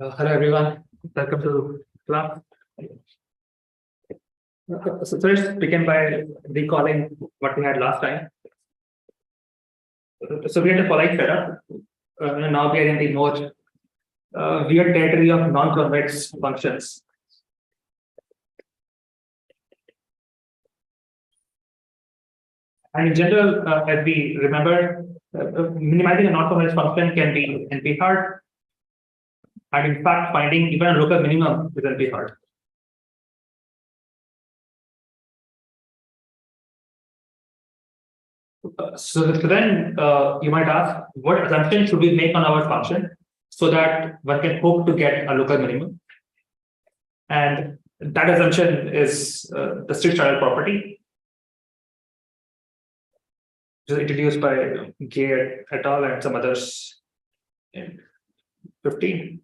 Hello everyone, welcome to class. So let's begin by recalling what we had last time. So we had a polite setup. Now we are in the more weird territory of non-convex functions. And in general, as we remember, minimizing a non-convex function can be hard. And in fact, finding even a local minimum will be hard. So then you might ask, what assumption should we make on our function so that one can hope to get a local minimum? And that assumption is the strict straddle property, which is introduced by Gay et al. And some others in 15.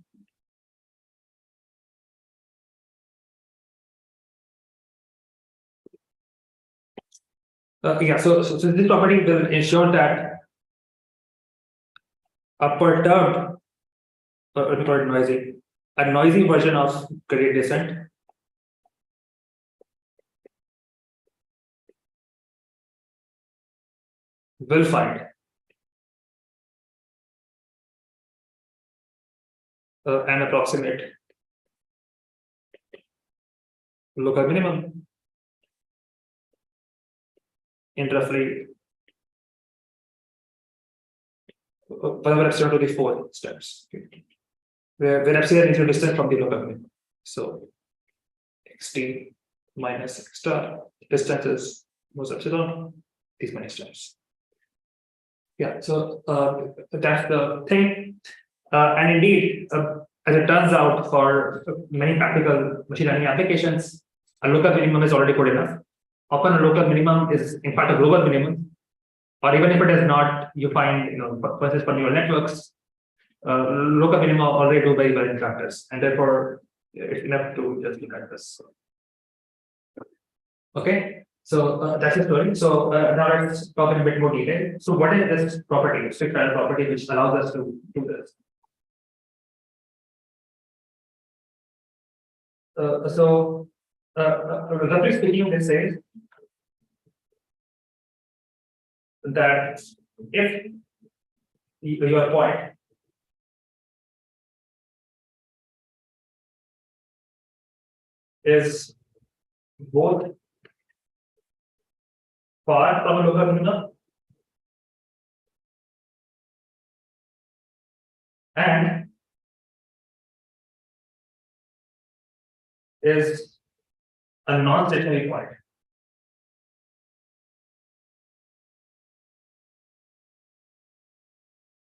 So this property will ensure that a perturbed, a noisy version of gradient descent will find an approximate local minimum in roughly whatever epsilon to the 4 steps, where epsilon is your distance from the local minimum. So xt minus x star, distance is most epsilon, these many steps. Yeah, so that's the thing. And indeed, as it turns out, for many practical machine learning applications, a local minimum is already good enough. Often a local minimum is in fact a global minimum, or even if it is not, you find, for instance, for neural networks, local minima already do very well in practice, and therefore it's enough to just look at this. Okay, so that's the story. So now let's talk in a bit more detail. So what is this property, strict straddle property, which allows us to do this? Roughly speaking, this says that if your point is both far from a local minimum and is a non-stationary point.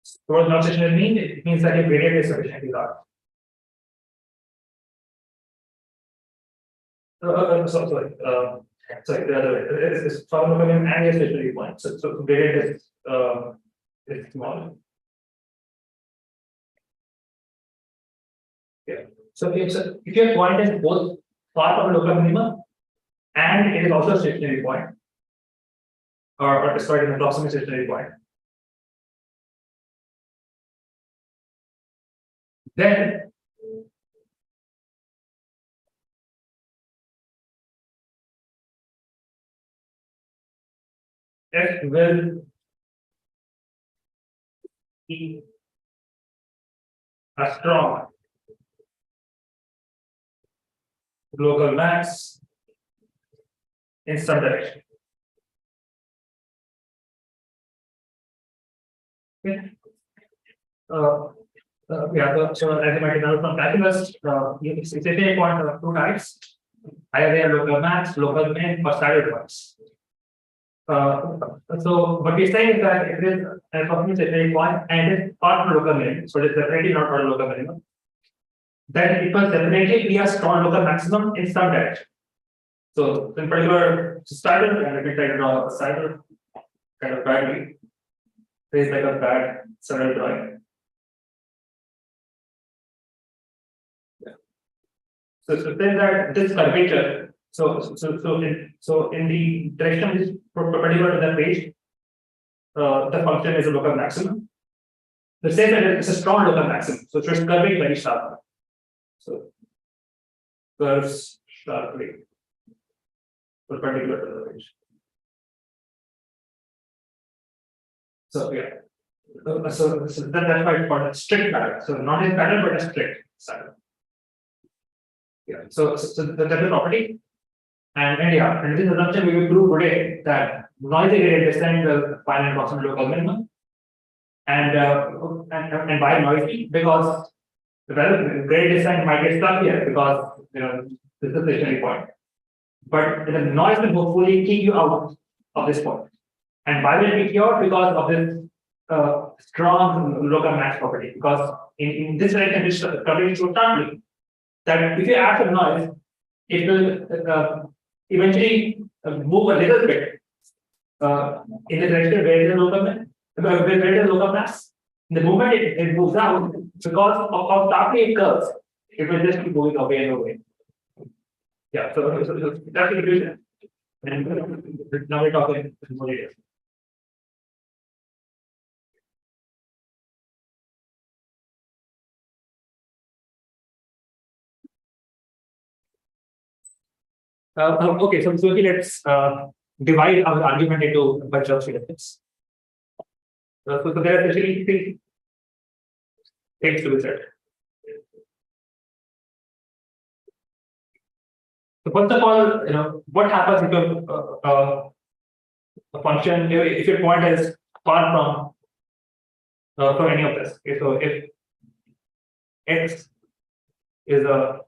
So what does non-stationary mean? It means that your gradient is sufficiently large. Sorry, the other way. It's from a local minimum and a stationary point. So gradient is small. Yeah. So if your point is both far from a local minimum and it is also a stationary point, or sorry, an approximate stationary point, then F will be a strong local max in some direction. Okay. So as you might know from calculus, it's a point of two types. Either they are local max, local min, or saddle points. So what we're saying is that it is an approximate stationary point and it is part of local minimum, so it is definitely not part of local minimum. Then it must definitely be a strong local maximum in some direction. So in particular, saddle, and let me try to draw a saddle kind of badly. There is like a bad saddle drawing. So then that this curvature, so in the direction which is perpendicular to the page, the function is a local maximum. The same that it's a strong local maximum, so it's curving very sharp. So curves sharply perpendicular to the range. So yeah. So that's why it's called a strict pattern. So not a pattern, but a strict pattern. Yeah. So that's the property. And yeah, and this assumption we will prove today that noisy gradient descent will find an approximate local minimum. And why noisy? Because the gradient descent might get stuck here because this is the stationary point. But the noise will hopefully kick you out of this point. And why will it kick you out? Because of this strong local max property. Because in this direction, it's completely so sharply that if you add some noise, it will eventually move a little bit in the direction where there is local mass. The moment it moves out, because of how sharply it curves, it will just keep moving away and away. Yeah, so that's the illusion. And now we're talking more details. Okay, so let's divide our argument into a bunch of elements. So there are essentially three things to be said. So first of all, what happens if a function, if your point is far from any of this? Okay, so if x is a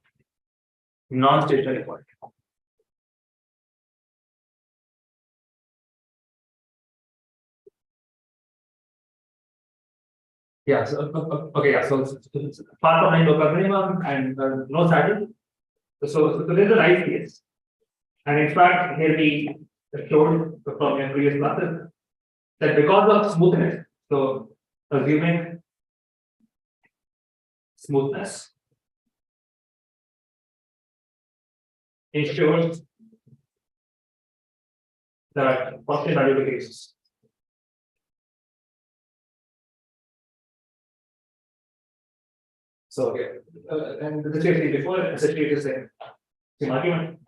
non-stationary point, yeah. So okay, yeah. So far from any local minimum and no saddle. So there's a right case, and in fact, here we showed from your previous classes that because of smoothness, so assuming smoothness ensures that function value decreases. So okay, and this we before essentially it is the same argument.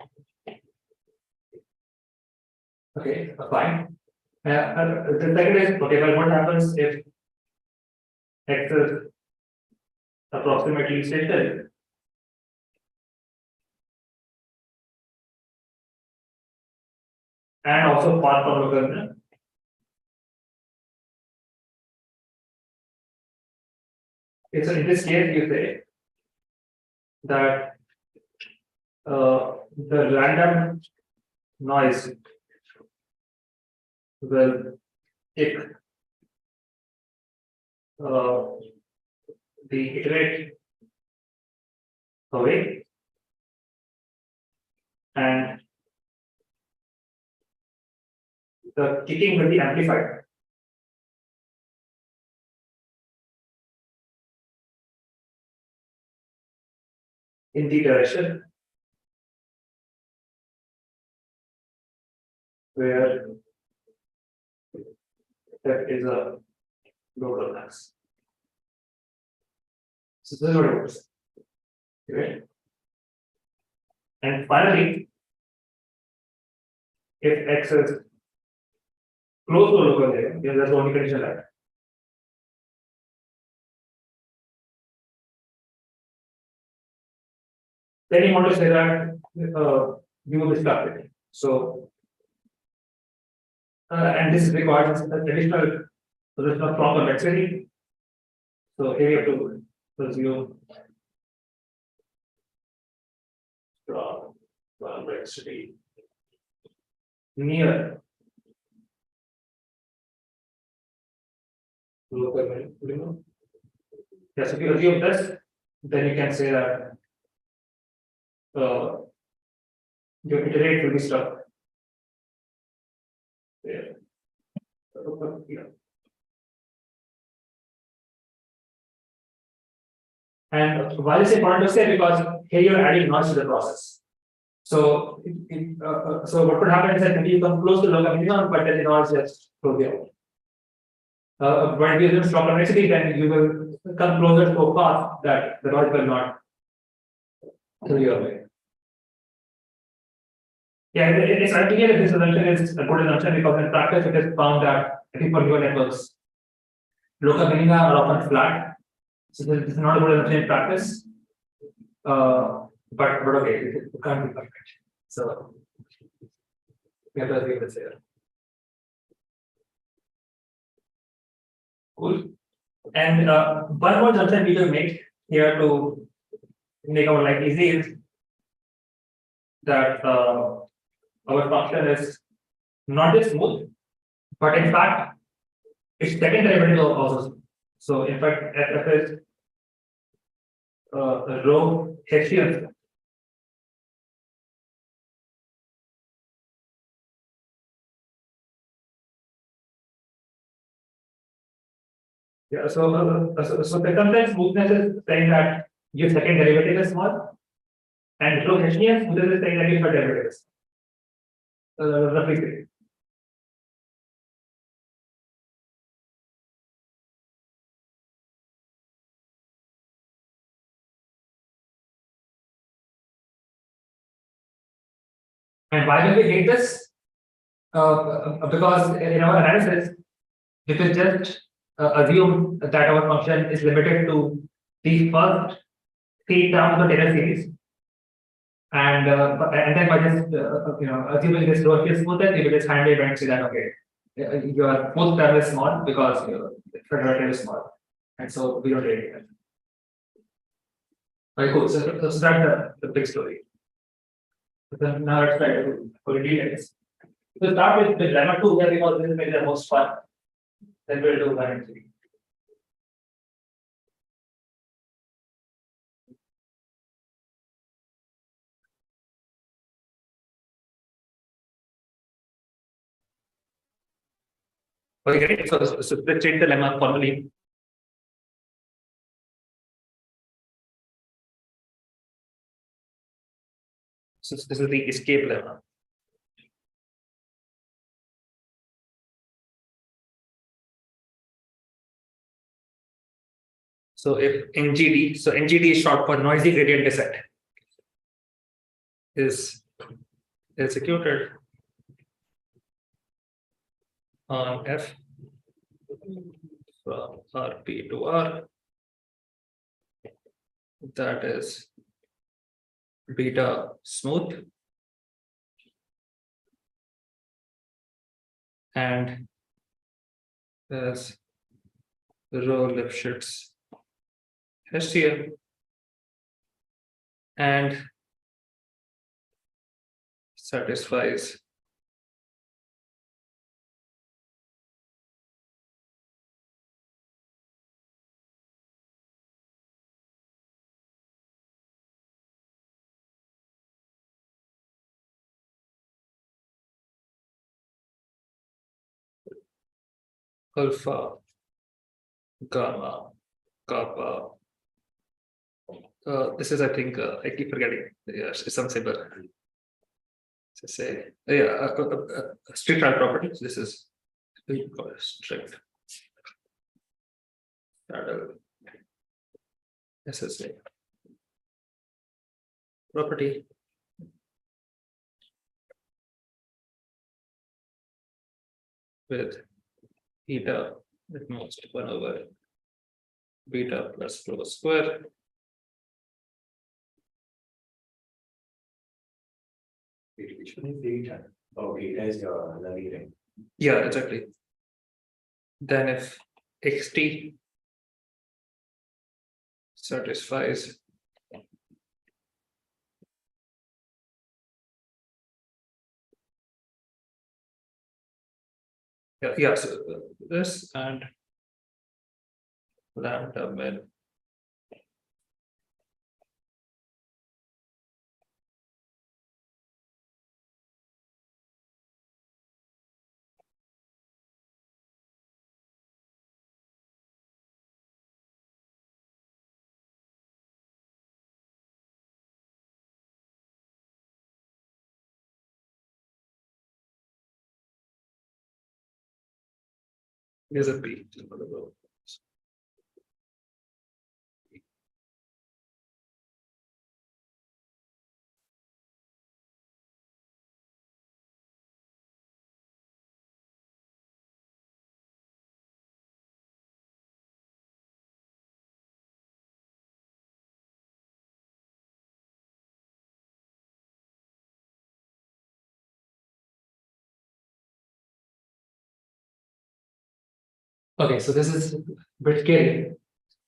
Okay, fine. The second is okay, well, what happens if x is approximately stationary? And also far from local minimum. Okay, so in this case, you say that the random noise will take the iterate away and the kicking will be amplified. In the direction where there is a local mass. So this is what it works. Okay. And finally, if x is close to a local area, then that's the only condition left. Then you want to say that you will discuss it. So, and this requires additional from complexity. So here you have to assume strong complexity near local minimum. Yes, if you assume this, then you can say that your iterate will be stuck there. Yeah. And why is it important to say? Because here you're adding noise to the process. So, so what could happen is that maybe you come close to local minimum, but then the noise just throws you out. When you use strong complexity, then you will come closer so fast that the noise will not away. Yeah, it's unclear if this assumption is a good assumption because in practice it is found that I think for neural networks, local minima are often flat. So this is not a good assumption in practice. But okay, it can't be perfect. So we have to assume this here. Cool. And one more assumption we will make here to make our life easy is that our function is not just smooth, but in fact, its second derivative is also smooth. So in fact, f is rho Hessian. Yeah, so circumstance smoothness is saying that your second derivative is small, and rho Hessian smoothness is saying that your third derivative is roughly speaking. And why will we hate this? Because in our analysis, we will just assume that our function is limited to the first three terms of the Taylor series, and then by just assuming this Rho smoothness, we will just handle it and say that okay, your fourth term is small because your third derivative is small, and so we don't really care. Very cool. So that's the big story. So now let's try to go into details. So start with lemma 2 here because this is maybe the most fun. Then we'll do 1 and 3. Okay, great. So let's change the lemma formally. So this is the escape lemma. So if NGD, so NGD is short for noisy gradient descent, is executed on F from RP to R, that is beta smooth and as rho Lipschitz Hessian and satisfies alpha, gamma, kappa. This is, I think, I keep forgetting. Yes, it's some symbol. So say, yeah, strict trial property. This is strict shadow SSA property. With eta at most 1 over beta plus rho square. Oh, beta is the leading. Yeah, exactly. Then if xt satisfies yeah, so this and lambda min is a p. Okay, so this is bit scary.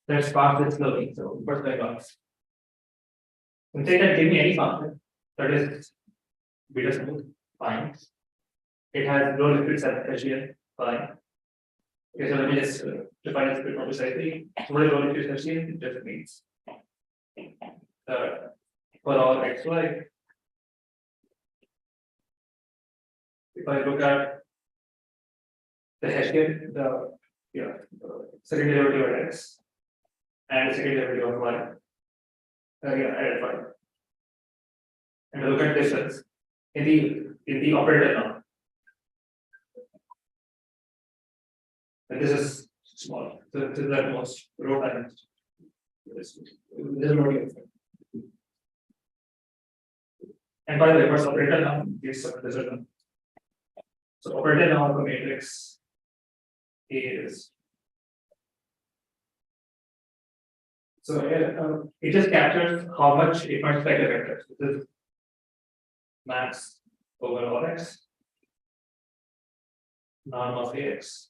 Let's pass this slowly. So what's going on? And say that give me any function that is beta smooth, fine. It has low liquid Hessian, fine. Okay, so let me just define this a bit more precisely. So what is low liquid Hessian? It just means for all xy, if I look at the Hessian, second derivative of x and the second derivative of y, at y, and look at distance in the operator now. And this is small. So this is at most row times. This is not good. And by the way, what's operator now is this one. So operator now of the matrix is so it just captures how much it multiplies the vectors. This is max over all x, norm of ax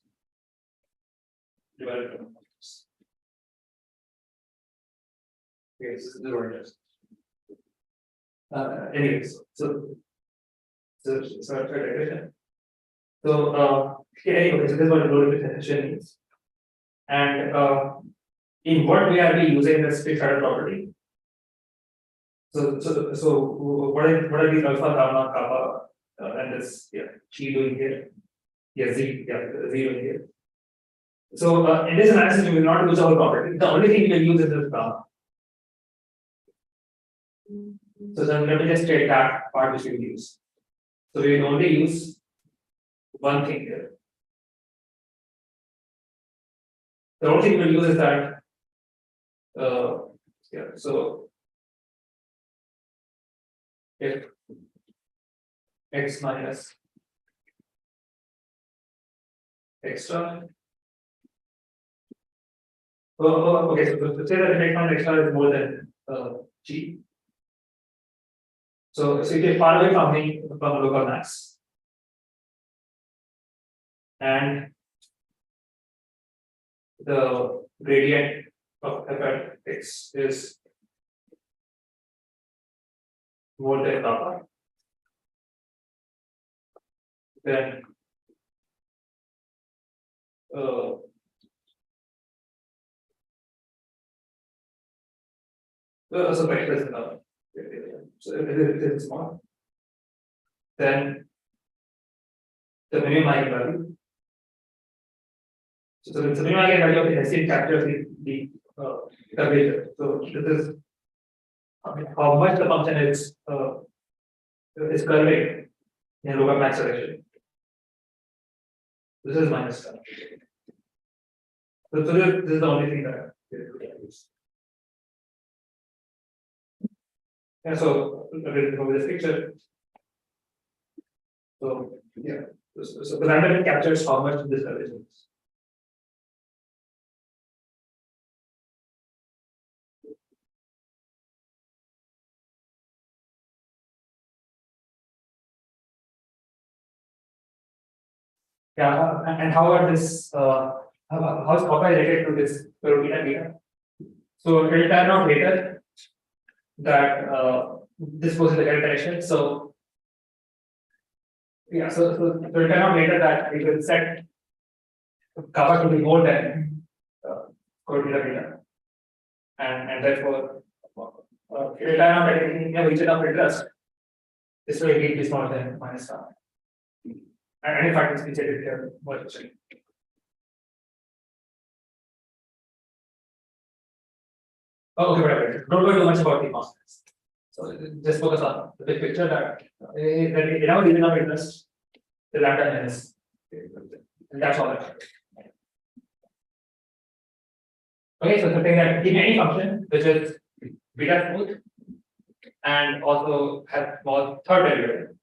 divided by x. Okay, this is what it is. Anyways, so anyway, so this is what low liquid Hessian means. And in what way are we using this fixed order property? So what are these alpha, gamma, kappa, and this chi doing here? Z doing here. So in this analysis, we will not use our property. The only thing we will use is this gamma. So then let me just state that part which we will use. So we will only use one thing here. The only thing we will use is that so if x minus x star. Okay, so to say that x minus x star is more than g. So it is far away from local max. And the gradient of fx is more than kappa, then so vector is enough. So if it is small, then the minimum eigenvalue. So the minimum eigenvalue of the Hessian captures the curvature. So this is how much the function is curving in local max direction. This is minus star. So this is the only thing that we use. Yeah, so from this picture. So so the random captures how much this curvature is. Yeah, and how are this how is kappa related to this beta beta? So it will turn out later that this goes in the correct direction. So it will turn out later that we will set kappa to be more than beta beta, and therefore it will turn out that in a region of interest, this will be smaller than minus star. And in fact, it's stated here more actually. Oh, okay, whatever. Don't worry too much about the constants. So just focus on the big picture that in our region of interest, the lambda is, and that's all that matters. Okay, so something that in any function which is beta smooth and also has small third derivative.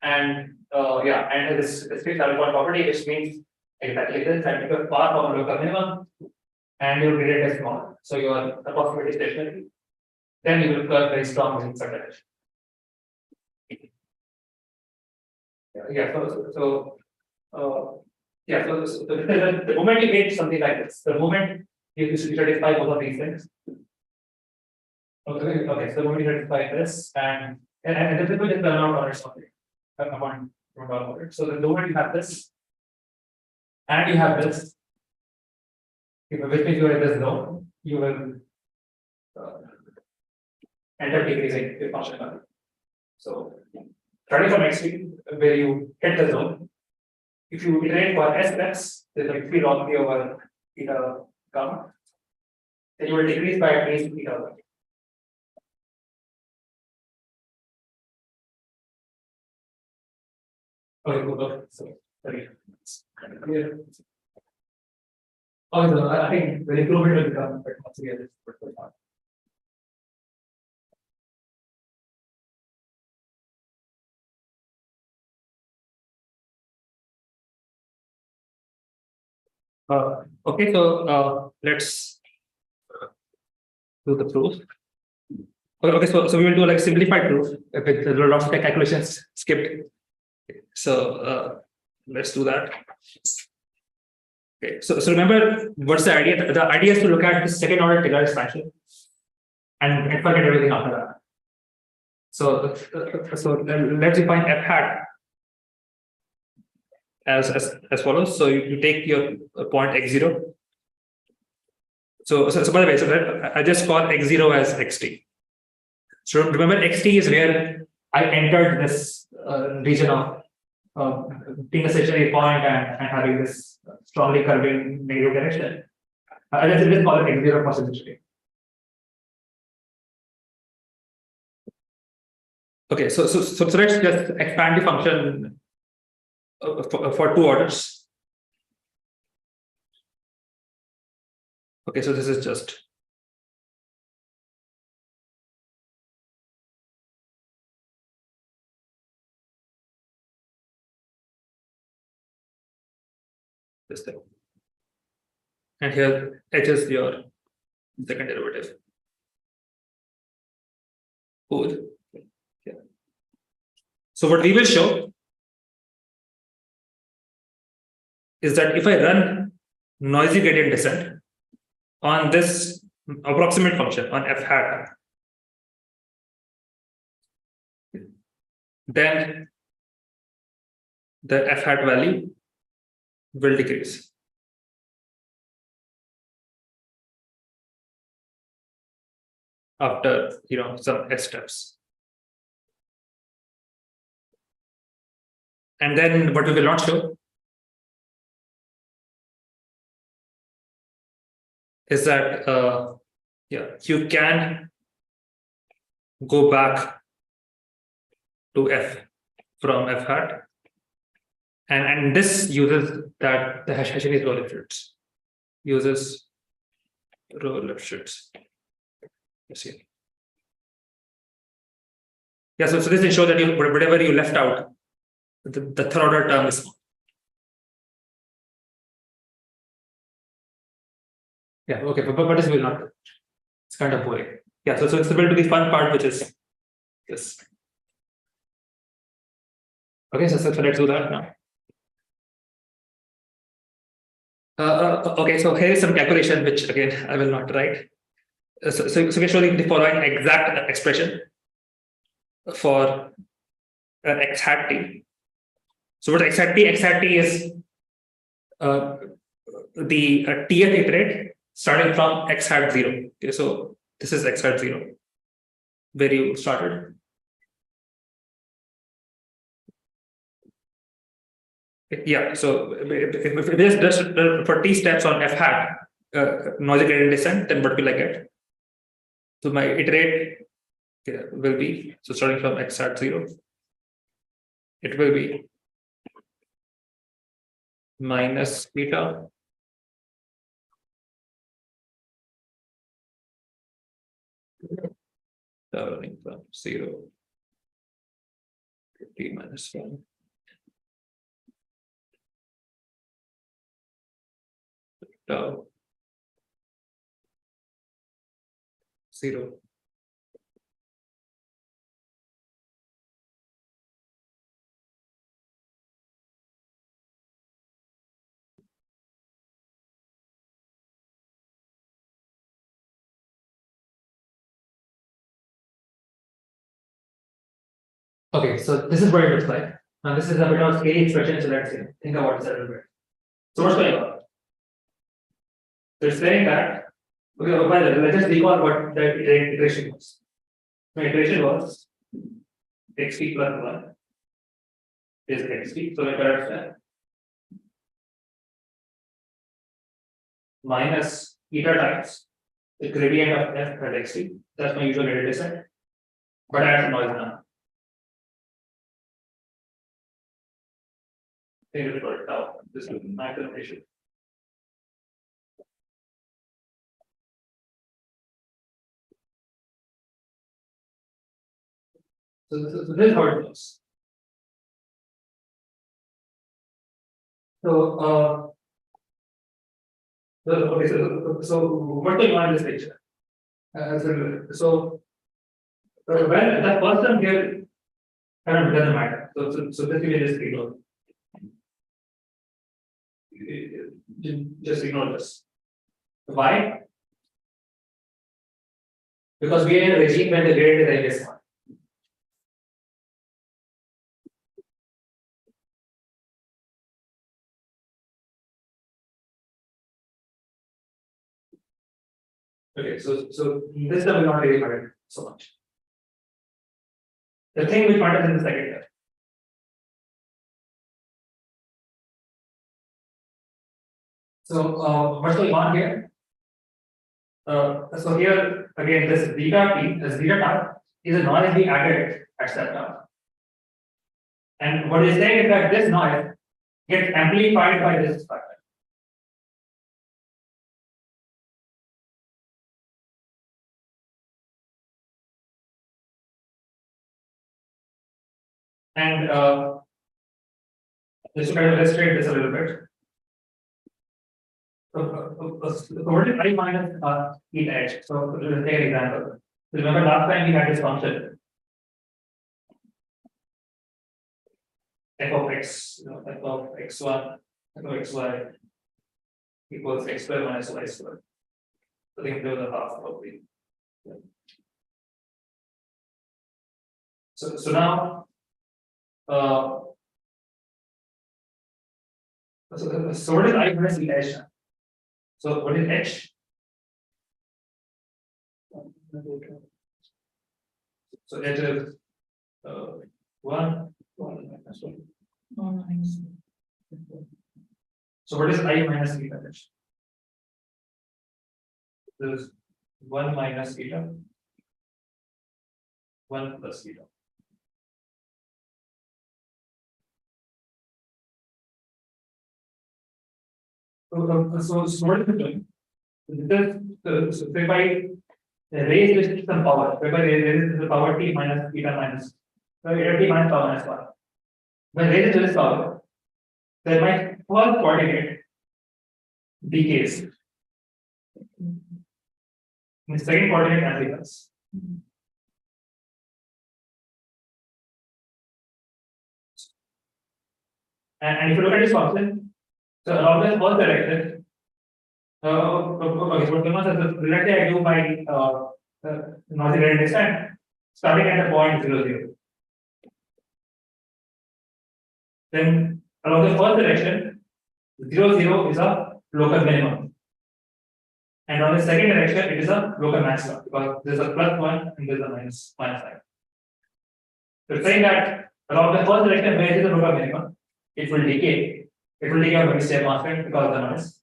And and this fixed order property, which means exactly this, and if you are far from local minimum and your gradient is small, so your approximate stationary, then you will curve very strong in certain direction. So Yeah, so the moment you make something like this, the moment you satisfy both of these things. Okay, so the moment you satisfy this and this will just turn out or something. One $1. So the moment you have this and you have this, which means you are in this zone, you will end up decreasing the function value. So starting from extreme, where you hit the zone, if you iterate for s steps, there's like 3 log p over theta gamma, then you will decrease by at least theta 1. Okay, cool. Okay, so sorry. Oh, no, I think the improvement will become quite much again. Okay, so let's do the proof. Okay, so we will do like simplified proof with a lot of calculations skipped. So let's do that. Okay, so remember what's the idea? The idea is to look at the second order Taylor expansion and forget everything after that. So let's define f hat as follows. So you take your point x0. So by the way, so I just call x0 as xt. So remember, xt is where I entered this region of being a stationary point and having this strongly curving negative direction. I just call it x0 for simplicity. Okay, so let's just expand the function for 2 orders. Okay, so this is just this thing, and here h is your second derivative. Cool. Yeah. So what we will show is that if I run noisy gradient descent on this approximate function on f hat, then the f hat value will decrease. After some s steps. And then what we will not show is that you can go back to f from f hat, and this uses that the Hashini's row Lifshitz uses row Lifshitz. Let's see. Yeah, so this will show that whatever you left out, the third order term is small. Yeah, okay, but this will not. It's kind of boring. Yeah, so it's able to the fun part, which is this. Okay, so let's do that now. Okay, so here is some calculation, which again I will not write. So we show the following exact expression for x hat t. So what x hat t? X hat t is the tth iterate starting from x hat 0. Okay, so this is x hat 0, where you started. Yeah, so if it is just for t steps on f hat noisy gradient descent, then what will I get? So my iterate will be, so starting from x hat 0, it will be minus theta starting from 0 to t minus 1. Tau 0. Okay, so this is what it looks like. Now this is a bit of a scary expression, so let's think about this a little bit. So what's going on? So it's saying that, okay, by the way, let's just recall what the iteration was. The iteration was xt plus 1 is xt, so we correct that. Minus eta times the gradient of f at xt. That's my usual gradient descent. But I add some noise now. Think it will tau. This is my connotation. So this is how it goes. So okay, so what do you want in this picture? So well, the first term here kind of doesn't matter. So this will just ignore. Just ignore this. Why? Because we are in a regime where the gradient is -1. Okay, so this term will not really matter so much. The thing which matters in the second term. So what's going on here? So here again, this beta t, this beta term is a noise being added at step term. And what is saying is that this noise gets amplified by this factor. And just to kind of illustrate this a little bit. So what is I minus eta h? So let's take an example. Remember last time we had this function f of x, f of x1, f of xy equals x squared minus y squared. I think there was a half probably. So now so what is I minus eta h? So what is h? So h is 1 minus 1. So what is I minus eta h? This is 1 minus eta, 1 plus eta. So what is it doing? So if I raise this to some power, if I raise this to the power t minus eta minus, so eta t minus power minus 1. When I raise it to this power, then my first coordinate decays. The second coordinate amplifies. And if you look at this function, so along the first direction, okay, so what comes as directly I do my noisy gradient descent starting at the point 0, 0. Then along the first direction, 0, 0 is a local minimum. And on the second direction, it is a local maximum because there's a plus 1 and there's a minus sign. So it's saying that along the first direction, where is the local minimum, it will decay. It will decay a very step constant because of the noise.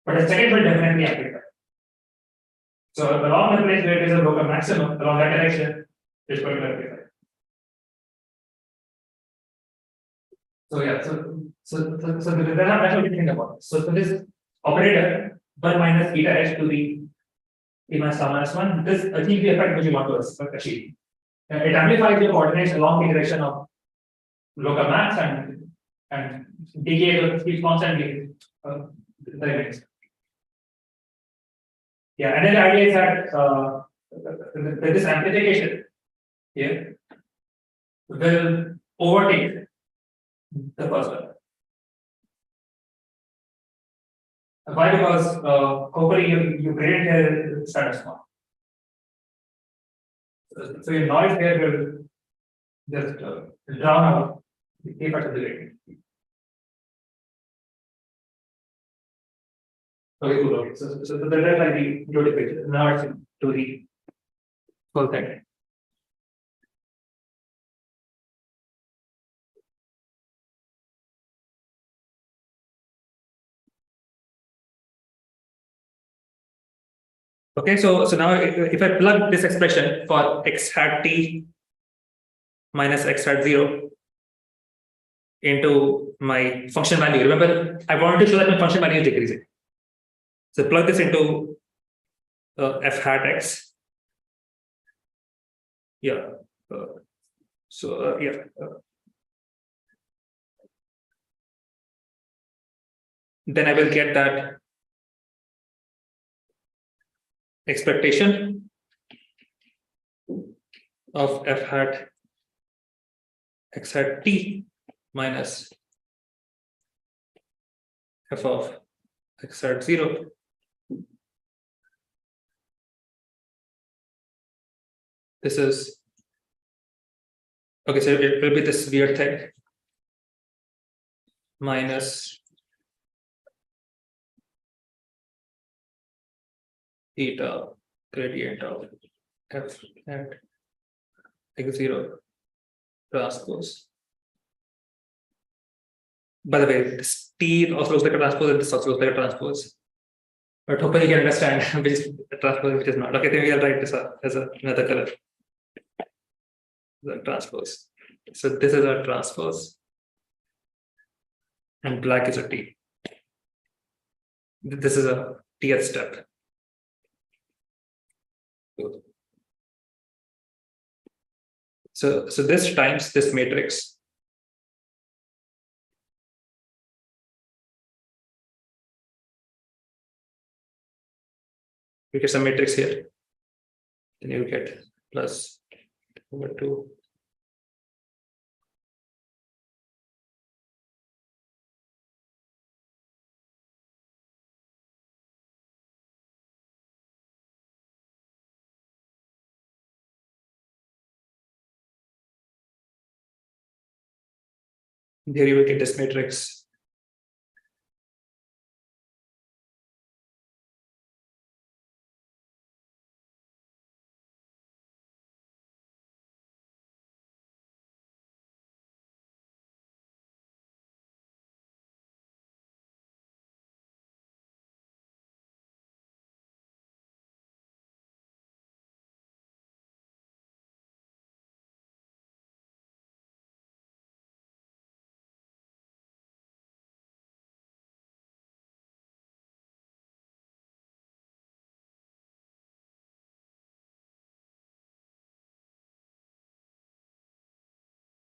But the second will definitely amplify. So along the place where it is a local maximum, along that direction, it's going to amplify. So yeah, so that's what you think about. So this operator 1 minus eta h to the t minus tau minus 1, this achieves the effect which you want to achieve. It amplifies the coordinates along the direction of local max and decay keeps constantly the remains. Yeah, and then the idea is that this amplification here will overtake the first one. Why? Because hopefully you gradient here is kind of small. So your noise here will just drown out the K part of the gradient. Okay, cool. Okay. So that is like the intuitive picture. Now it's to the full thing. Okay, so now if I plug this expression for x hat t minus x hat 0 into my function value, remember I wanted to show that my function value is decreasing. So plug this into f hat x. Yeah. Then I will get that expectation of f hat x hat t minus f of x hat 0. This is okay, so it will be this weird thing minus theta gradient of f at x0 transpose. By the way, this T also looks like a transpose and this also looks like a transpose. But hopefully you can understand which is a transpose and which is not. Okay, then we'll write this up as another color. The transpose. So this is a transpose. And black is a T. This is a Tth step. So this times this matrix. You get some matrix here. Then you get plus over 2. There you will get this matrix.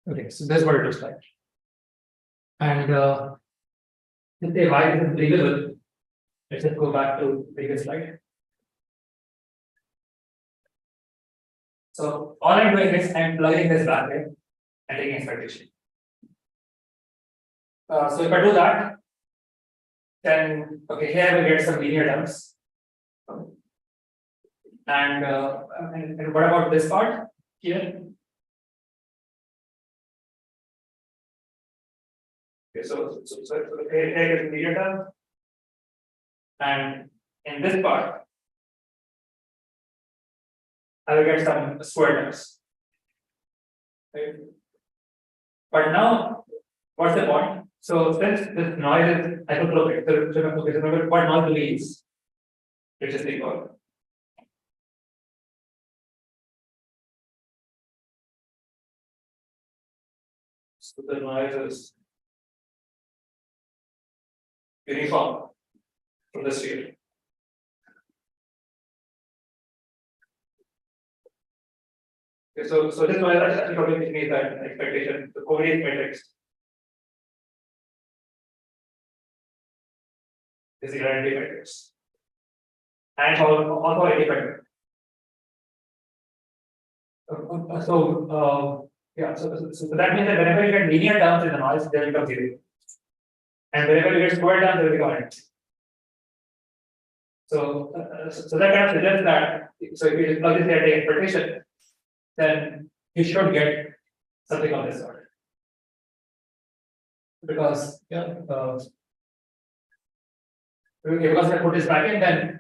Okay, so that's what it looks like. And let's say why this is believable. Let's just go back to previous slide. So all I'm doing is I'm plugging this back in and taking expectation. So if I do that, then okay, here I will get some linear terms. And what about this part here? Okay, so here is linear term, and in this part, I will get some square terms. Right? But now, what's the point? So since this noise is isotropic, so remember what noise leaves, which is equal. So the noise is uniform from the sphere. Okay, so this noise actually probably means that expectation, the covariance matrix is the identity matrix. And also independent. Yeah, so that means that whenever you get linear terms in the noise, they will become zero. And whenever you get square terms, they will become empty. So that kind of suggests that so if you plug this here at the expectation, then you should get something of this sort. Because because I put this back in, then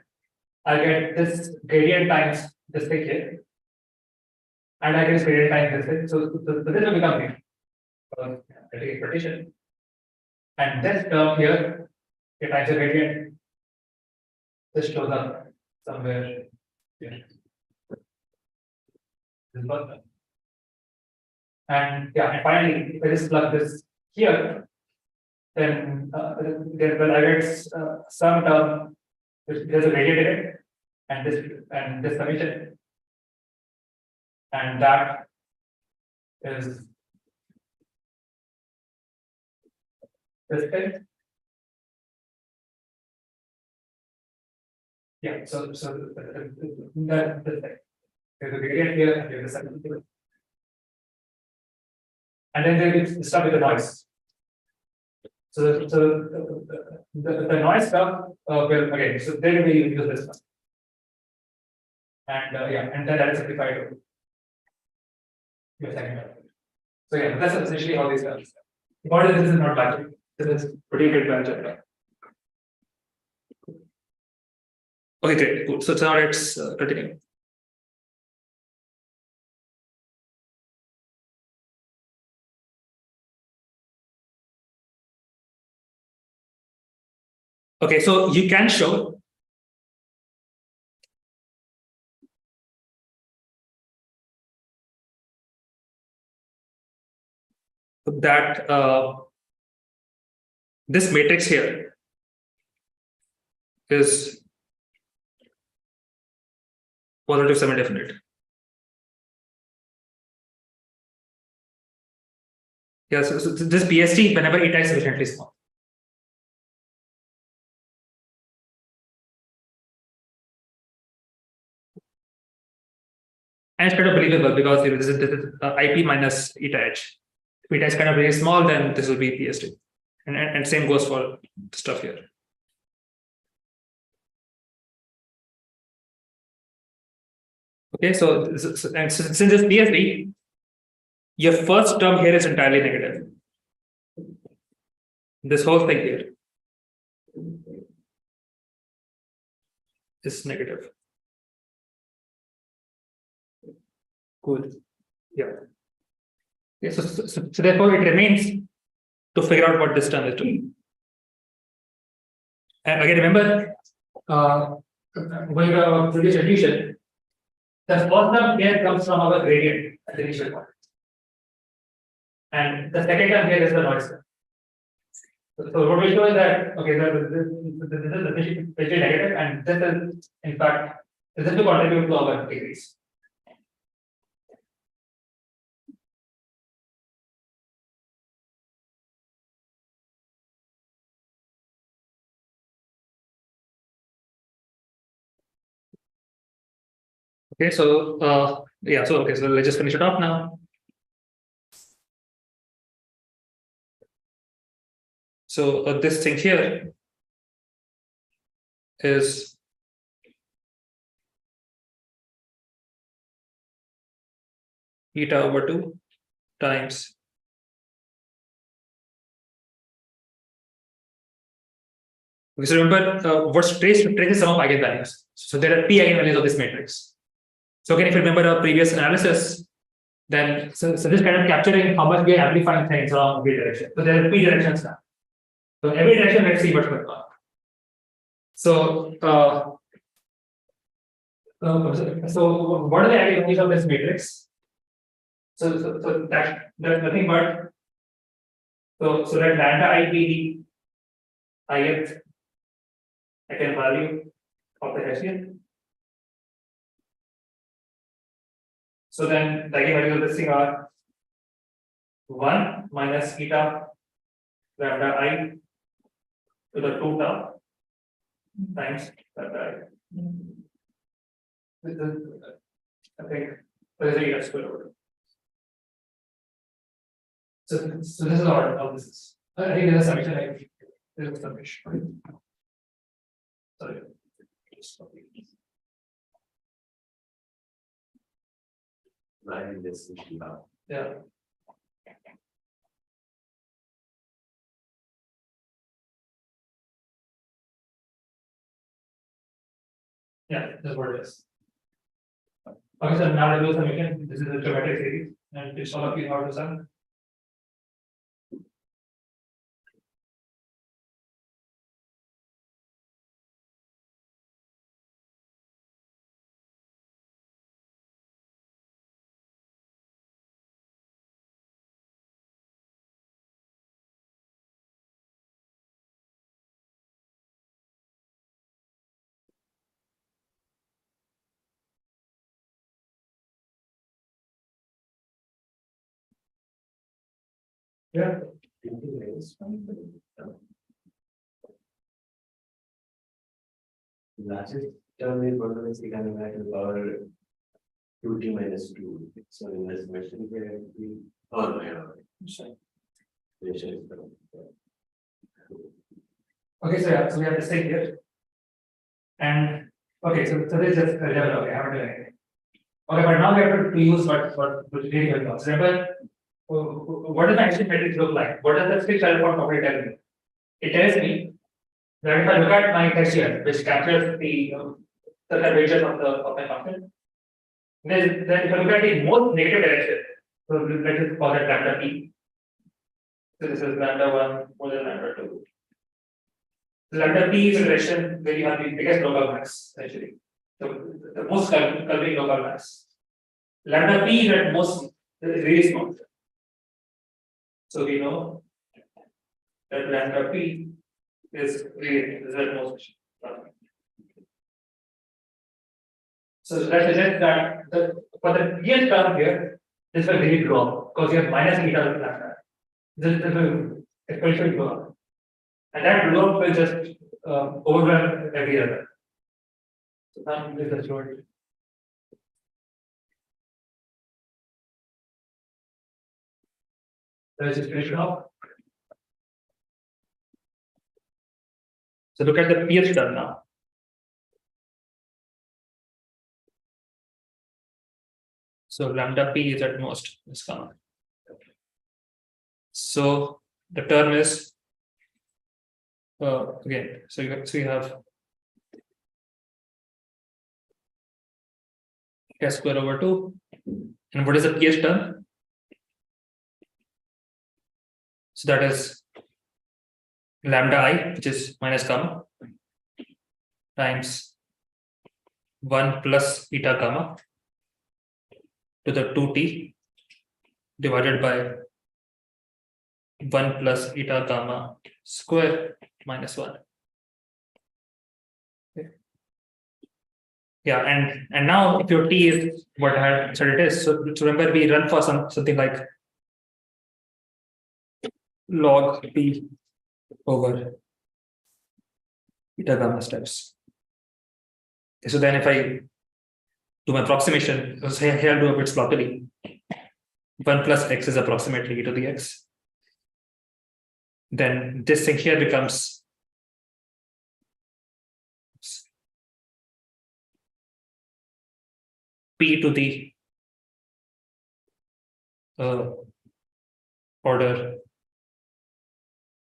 I get this gradient times this thing here, and I get this gradient times this thing. So this will become here. I take partition, and this term here, it times the gradient. This shows up somewhere here. This one. And yeah, and finally, if I just plug this here, then well, I get some term which there's a gradient in it, and this summation, and that is this thing. Yeah, so that this thing. There's a gradient here, and there's a second here. And then there is stuff with the noise. So the noise stuff will again. So then we use this one, and yeah, and then that is simplified to your second term. So yeah, that's essentially how these terms. But this is not magic. This is pretty good magic. Okay, great, cool. So now let's continue. Okay, so you can show that this matrix here is positive semi-definite. Yeah, so this PST whenever eta is sufficiently small. And it's kind of believable because this is IP minus eta h. If eta is kind of very small, then this will be PST. And same goes for the stuff here. Okay, so and since it's PST, your first term here is entirely negative. This whole thing here is negative. Cool. Yeah. Okay, so therefore it remains to figure out what this term is doing. And again, remember, going to our previous solution, the first term here comes from our gradient at the initial point. And the second term here is the noise term. So what we show is that okay, this is especially negative, and this is in fact this is to contribute to our degrees. Okay, so yeah, so okay, so let's just finish it off now. So this thing here is eta over 2 times okay, so remember what's trace is sum of eigenvalues. So there are p eigenvalues of this matrix. So again, if you remember our previous analysis, then so this kind of capturing how much we are amplifying things along every direction. So there are p directions now. So every direction, let's see what's going on. So so what are the eigenvalues of this matrix? So that's nothing but so let lambda I be the ith eigenvalue of the Hessian. So then the eigenvalues of this thing are 1 minus eta lambda I to the 2 tau times lambda I. This is, I think there is a eta square over 2. So this is how this is. I think there's a summation like there's a summation. Sorry. Line this issue out. Yeah. Yeah, that's what it is. Okay, so now let's do some again. This is a geometric series, and it's all of you how to solve. Yeah. Largest term is what is economic and power 2t minus 2. So in this question, we oh, yeah. Okay, so yeah, so we have this thing here. And okay, so this is just a level, okay, I haven't done anything. Okay, but now we have to use what really well knows. Remember, what does the action matrix look like? What does the fixed alpha property tell me? It tells me that if I look at my text here, which captures the curvature of my function, then if I look at the most negative direction, so let's just call it lambda p. So this is lambda 1 more than lambda 2. Lambda p is a direction where you have the biggest local mass, actually. So the most curving local mass. Lambda p is at most really small. So we know that lambda p is at most. So that suggests that for the PS term here, this will really blow up because you have minus eta with lambda. This will exponentially blow up. And that blow up will just overwhelm every other. So now this is short. Let's just finish it off. So look at the PS term now. So lambda p is at most this comma. So the term is again. So you have s square over 2. And what is the PS term? So that is lambda I, which is minus gamma, times 1 plus eta gamma to the 2t divided by 1 plus eta gamma square minus 1. Okay. Yeah, and now if your t is what I had said it is, so remember we run for something like log p over eta gamma steps. So then if I do my approximation, so here I'll do a bit sloppily. 1 plus x is approximately e to the x. Then this thing here becomes p to the order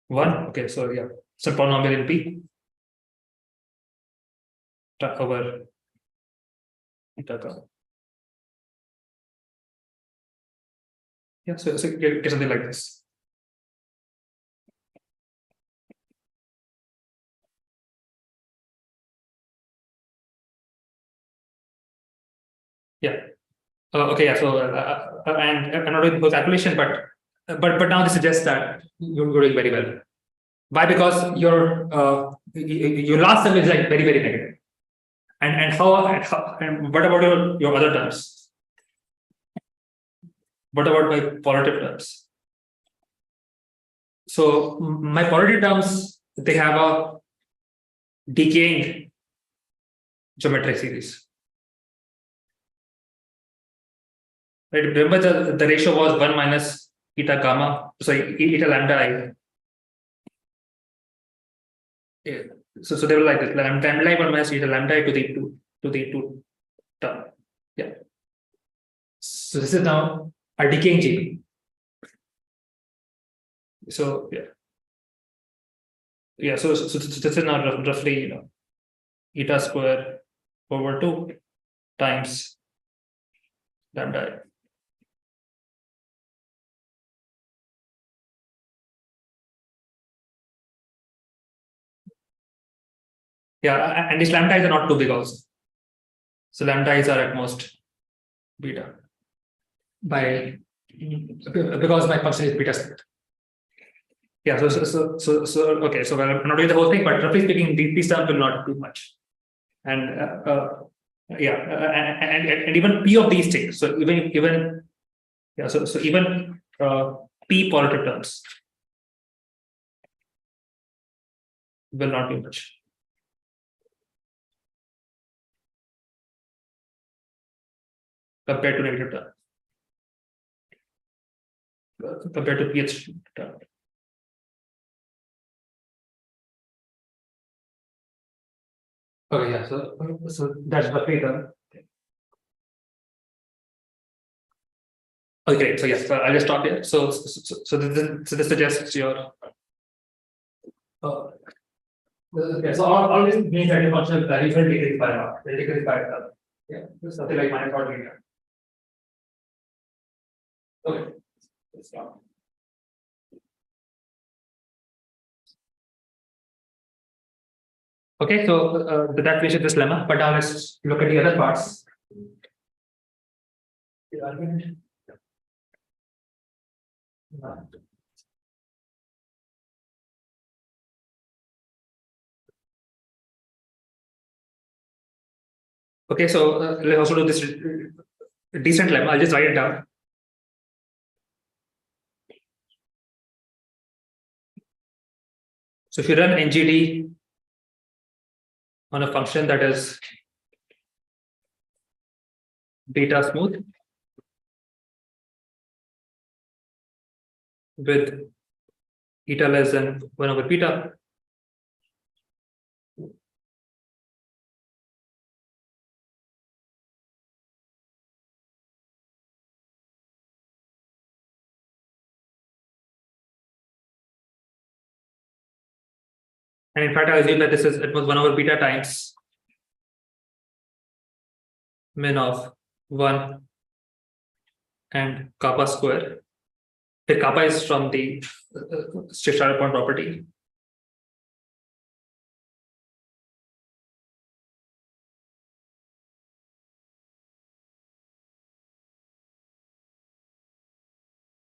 1. Okay, so yeah, some polynomial in p over eta gamma. Yeah, so get something like this. Yeah. Okay. Yeah. So and I'm not doing the whole calculation, but now this suggests that you're doing very well. Why? Because your last term is like very negative. And what about your other terms? What about my positive terms? So my positive terms, they have a decaying geometric series. Right? Remember the ratio was 1 minus eta gamma, sorry, eta lambda I. Yeah. So they were like this, lambda I 1 minus eta lambda I to the 2 term. Yeah. So this is now a decaying GP. So so this is now roughly eta square over 2 times lambda. Yeah, and these lambda is are not too big also. So lambda is are at most beta because my function is beta squared. Yeah, so okay, so I'm not doing the whole thing, but roughly speaking, these terms will not do much. And and even p of these things. So even so even p positive terms will not be much. Compared to negative term. Compared to pH term. Okay, yeah, so that's roughly the. Okay, so yes, I'll just stop here. So this suggests your. Okay, so all this means that your function values will decrease by half. Will decrease by yeah, something like minus or beta. Okay, let's stop. Okay, so that finishes this lemma, but now let's look at the other parts. The argument. Okay, so let's also do this decent lemma. I'll just write it down. So if you run ngd on a function that is beta smooth with eta less than 1 over beta, and in fact I assume that it was 1 over beta times min of 1 and kappa square. The kappa is from the Starter point property.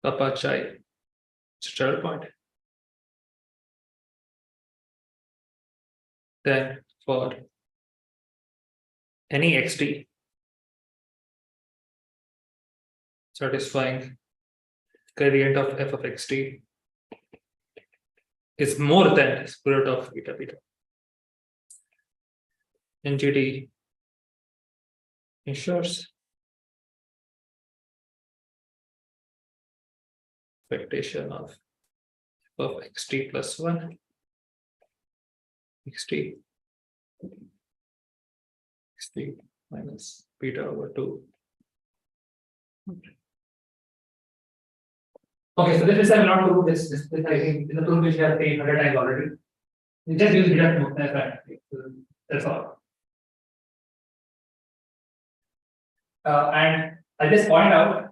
Kappa chai Starter point. Then for any xt satisfying gradient of f of xt is more than square root of beta beta. ngd ensures expectation of xt plus 1 xt minus beta over 2. Okay, so this I will not do this I think in the proof which we have taken 100 times already. We just use beta that's all. And I'll just point out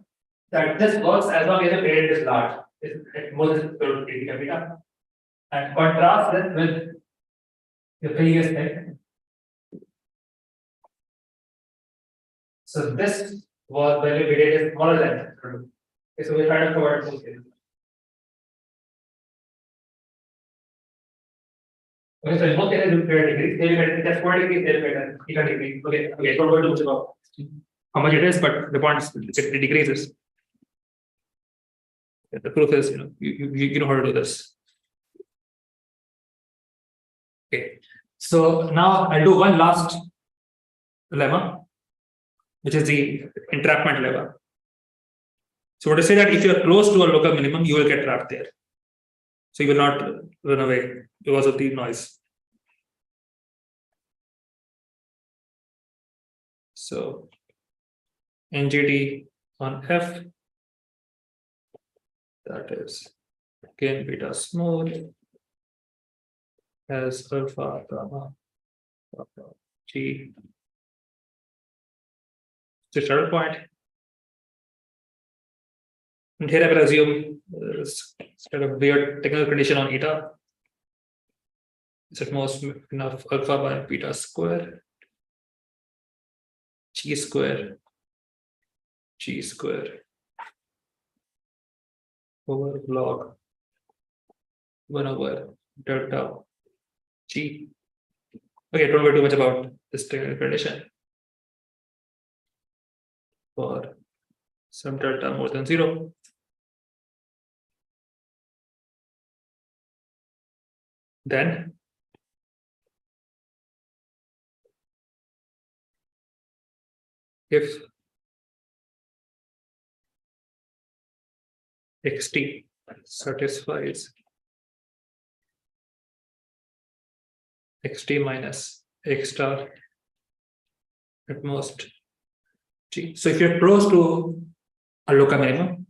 that this works as long as the gradient is large. It's more than beta. And contrast this with the previous thing. So this was value gradient is smaller than this. Okay, so we try to cover both cases. Okay, so in both cases you get degrees. They will get 4 degrees, they will get eta degree. Okay, don't worry too much about how much it is, but the point is it decreases. The proof is you know how to do this. Okay, so now I'll do one last lemma, which is the entrapment lemma. So what I say that if you are close to a local minimum, you will get trapped there. So you will not run away because of the noise. So ngd on f, that is again beta small as alpha gamma G. So starting point. And here I will assume kind of weird technical condition on eta. It's at most enough alpha by beta square G square over log 1 over delta G. Okay, don't worry too much about this technical condition. For some delta more than 0. Then if xt satisfies xt minus x star at most G. So if you're close to a local minimum,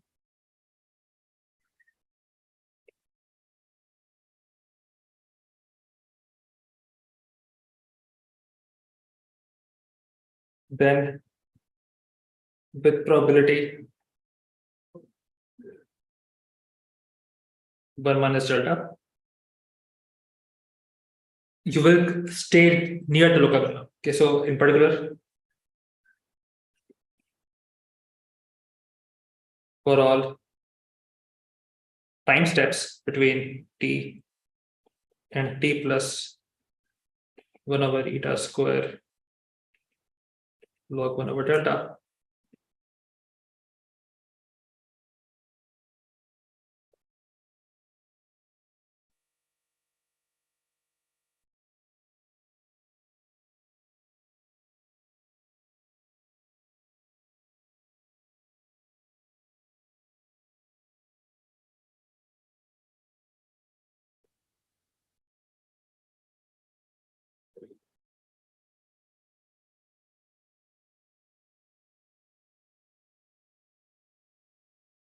then with probability 1 minus delta, you will stay near the local minimum. Okay, so in particular, for all time steps between t and t plus 1 over eta square log 1 over delta,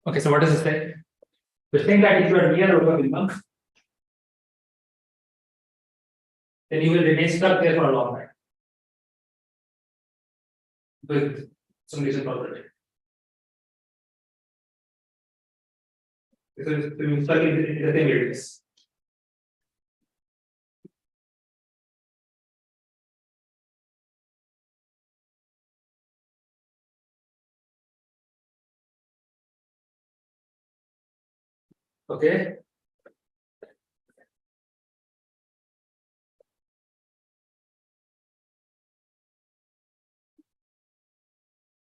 okay, so what does this say? We're saying that if you are near local minimum, then you will remain stuck there for a long time with some decent probability. So you will stuck in the same radius. Okay.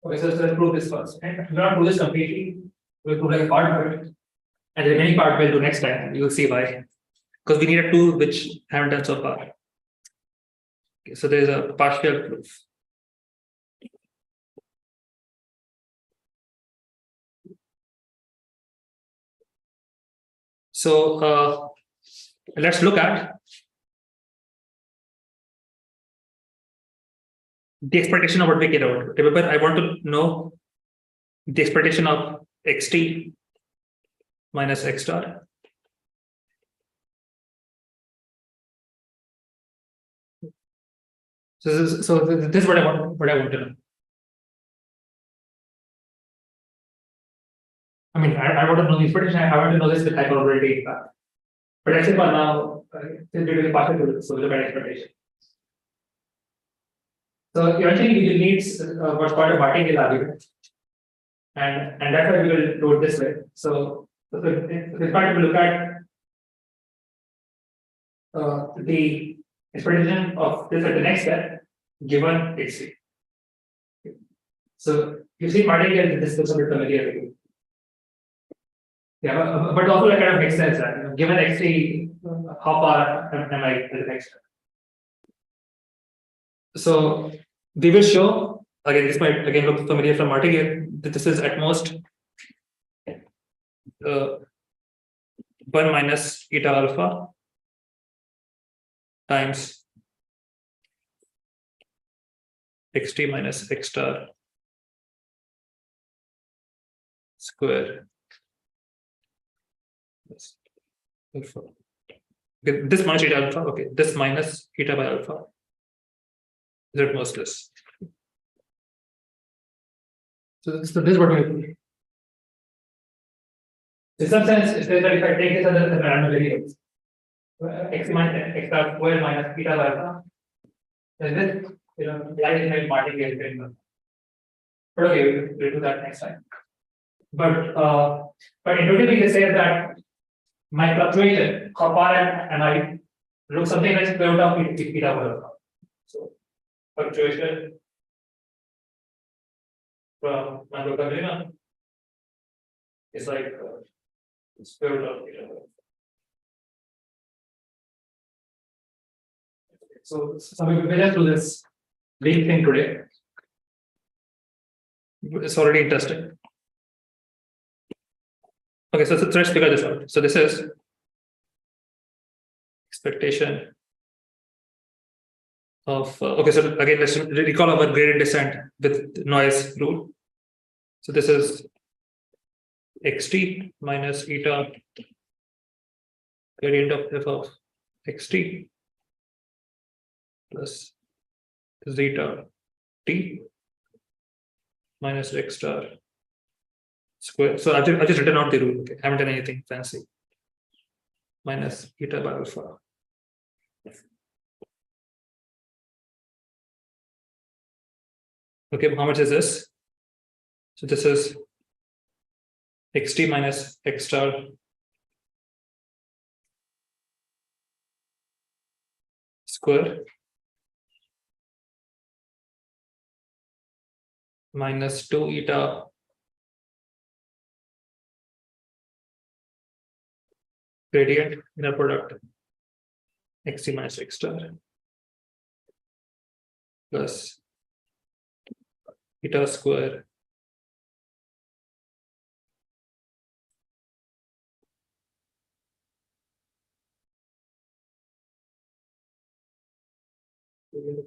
Okay, so let's prove this first. Okay? We're not do this completely. We'll prove like a part of it. And the remaining part we'll do next time. You'll see why. Because we need a tool which haven't done so far. Okay, so there's a partial proof. So let's look at the expectation of what we care about. Remember, I want to know the expectation of xt minus x star. So this is what I want to know. I mean, I want to know the expectation. I want to know this with high probability. But actually, for now, since we're doing partial proof, so we'll look at expectation. So eventually, we will need what's called a martingale argument, and that's why we will do it this way. So this part we will look at the expectation of this at the next step given xt. So you see martingale, this looks a bit familiar. Yeah, but also it kind of makes sense that given xt, how far am I to the next step? So we will show again. This might again look familiar from martingale. That this is at most 1 minus eta alpha times xt minus x star square alpha. Okay, this minus eta alpha. Okay, this minus eta by alpha. Is it lossless? So this is what we do. In some sense, it says that if I take this as a random variable, x minus x square minus eta by alpha, then this, that is my martingale. But okay, we'll do that next time. But intuitively, they say that my fluctuation, how far am I, looks something like square root of eta by alpha. So fluctuation from my local minimum is like square root of eta by alpha. So we will just do this big thing today. It's already interesting. Okay, so let's figure this out. So this is expectation of okay. So again, let's recall our gradient descent with noise rule. So this is xt minus eta gradient of f of xt plus zeta t minus x star square. So I've just written out the rule. Okay, I haven't done anything fancy. Minus eta by alpha. Okay, how much is this? So this is xt minus x star square minus 2 eta gradient inner product xt minus x star plus eta square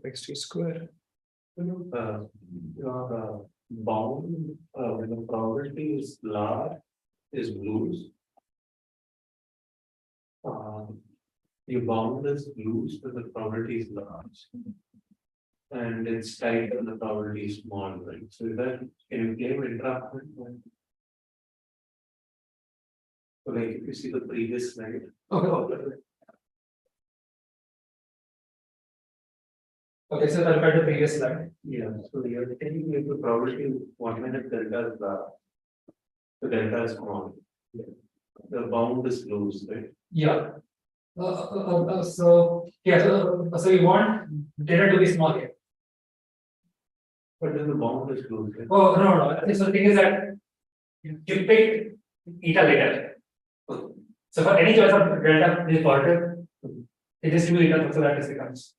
xt square. Your bound when the probability is large is blues. Your bound is blues when the probability is large, and it's tight when the probability is small, right? So that can you claim entrapment? So like if you see the previous slide. Okay, so I'll the previous slide. Yeah, so you're taking into probability 1 minute delta is the delta is small. The bound is loose, right? Yeah. So we want data to be small here. But then the bound is loose, right? Oh no. So the thing is that you pick eta later. So for any choice of delta which is positive, it just use eta so that this becomes.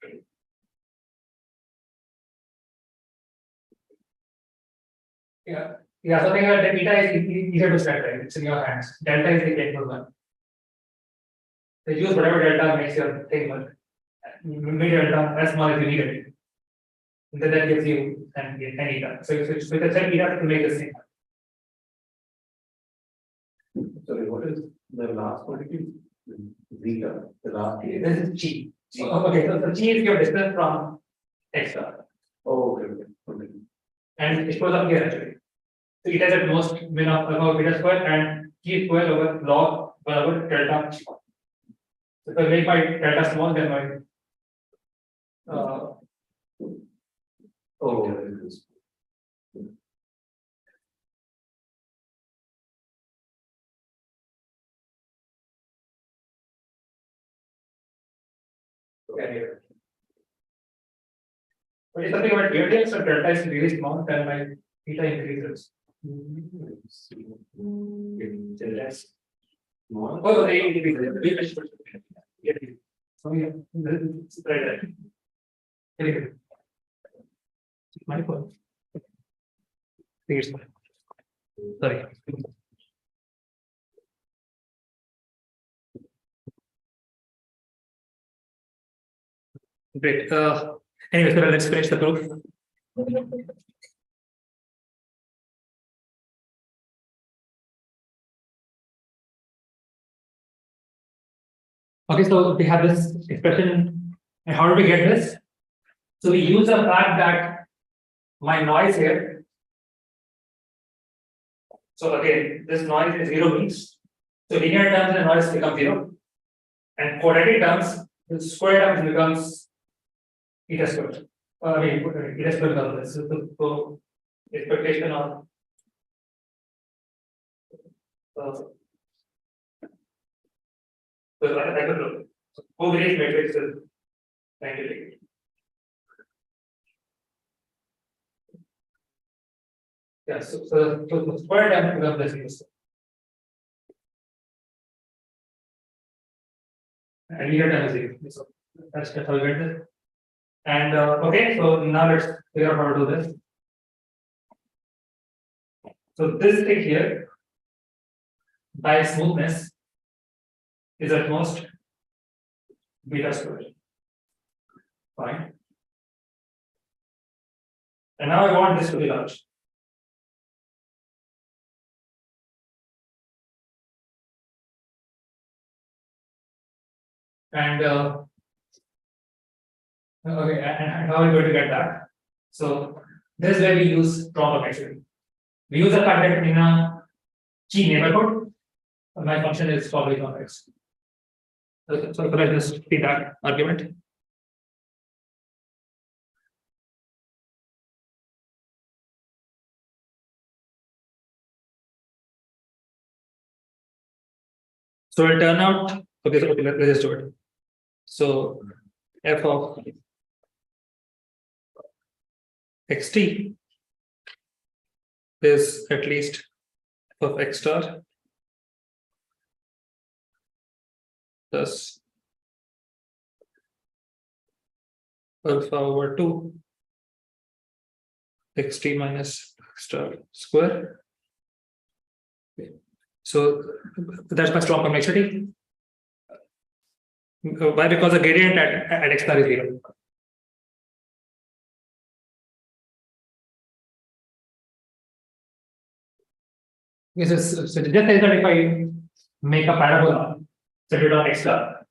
Yeah. So think that eta is easier to set, right? It's in your hands. Delta is the painful one. So use whatever delta makes your thing work. Make delta as small as you need it. And then that gives you an eta. So with a set eta to make this thing. Sorry, what is the last quantity? Zeta. The last. This is G. Okay, so G is your distance from X star. Oh, okay. And it goes up here actually. So it has at most min of beta square and G square over log 1 over delta. So if I make my delta small, then my but it's something about gradient, so delta is really small, then my theta increases. Oh, so yeah, it's right there. My fault. Sorry. Great. Anyway, so let's finish the proof. Okay, so we have this expression, and how do we get this? So we use the fact that my noise here. So again, this noise is 0 means. So linear terms the noise becomes 0. And quadratic terms, the square terms becomes eta squared. Eta squared becomes this. So expectation of so I don't know. So covariance matrix is 90 degree. Yeah, so the square term becomes this. And linear term is 0. So that's how we get this. And okay, so now let's figure out how to do this. So this thing here, by smoothness, is at most beta squared. Fine. And now I want this to be large. And okay, and how are we going to get that? So this is where we use proper measuring. We use the fact that in a G neighborhood, my function is probably convex. So let's just see that argument. So it'll turn out, okay, so let's just do it. So f of xt is at least f of x star plus alpha over 2 xt minus x star square. So that's my strong complexity. Why? Because the gradient at x star is 0. Yes, so just say that if I make a parabola centered on x star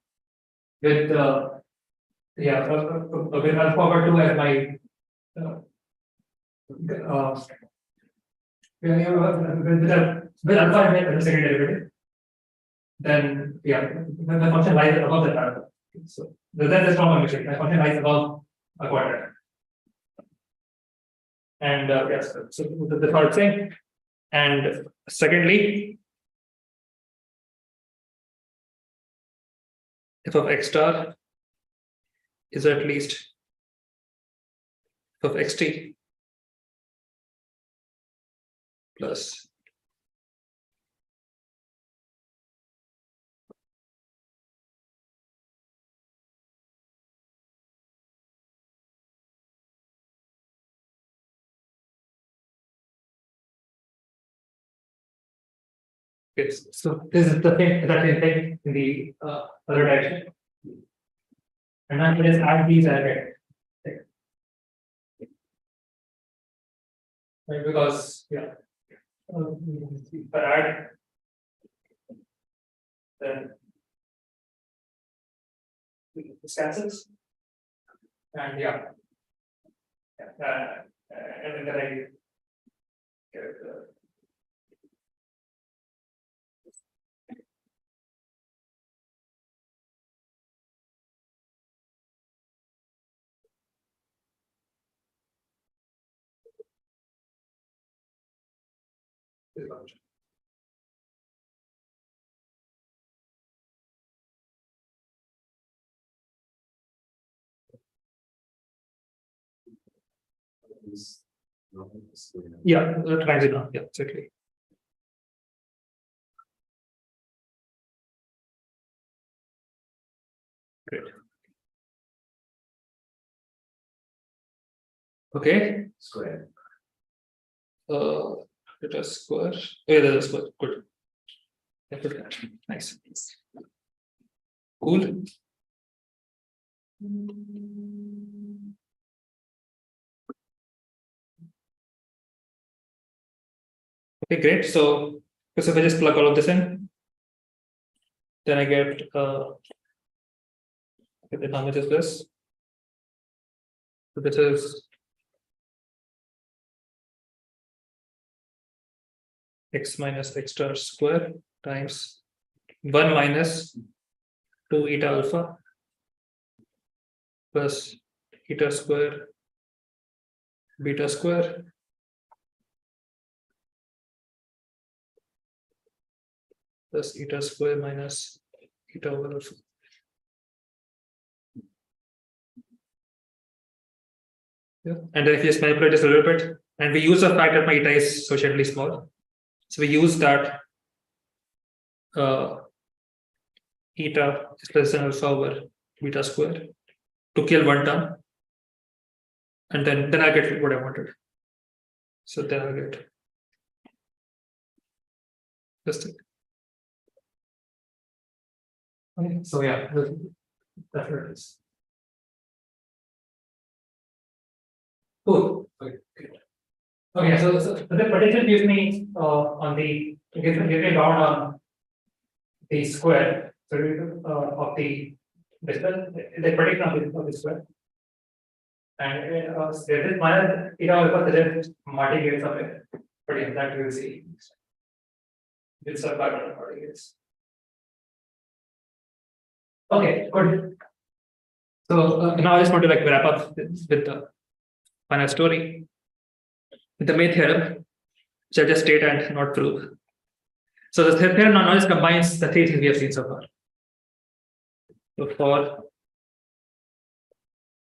with with alpha over 2 as my with alpha as the second derivative, then the function lies above the parabola. So that's the strong complexity. The function lies above a quadrant. And yes, so the third thing. And secondly, f of x star is at least f of xt plus yes. So this is the thing that is thing in the other direction. And now let's add these again. Right, because if I add, then this cancels, and and then I get transit now. Yeah, exactly. Great. Okay. Square. It is square. Yeah, that is square. Good. Nice. Cool. Okay, great. So if I just plug all of this in, then I get then how much is this? So this is x minus x star square times 1 minus 2 eta alpha plus eta square beta square plus eta square minus eta over alpha. Yeah. And then if you just manipulate this a little bit, and we use the fact that my eta is sufficiently small, so we use that eta is less than alpha over beta square to kill one term, and then I get what I wanted. So then I get this thing. Okay, so yeah, that's what it is. Cool. Okay, so the potential gives me on the gives me bound on the square. So of the distance, the prediction of the square. And there is minus eta alpha suggests martingale somewhere, but in that we will see. With some pattern of martingales. Okay, good. So now I just want to like wrap up with the final story. With the main theorem, which I just state and not prove. So the theorem now just combines the three things we have seen so far. So for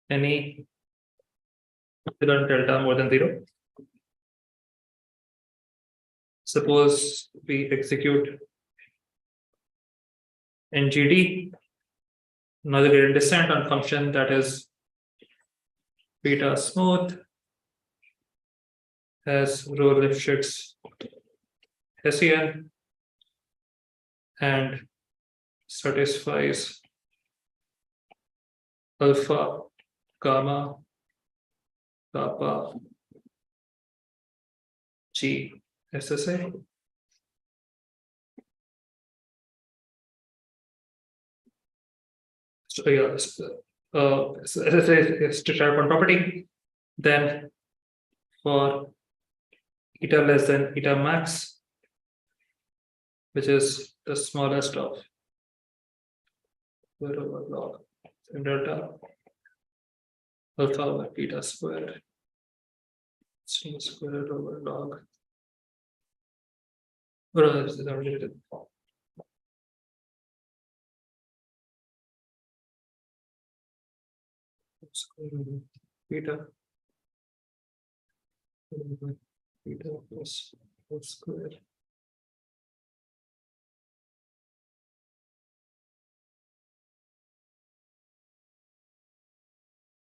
any epsilon delta more than 0, suppose we execute NGD, another gradient descent on function that is beta smooth, has row Lifshitz Hessian, and satisfies alpha, gamma, kappa, G, SSA. So yeah, SSA is to type one property. Then for eta less than eta max, which is the smallest of square over log and delta alpha over beta squared c squared over log. What is already written? Beta beta plus whole square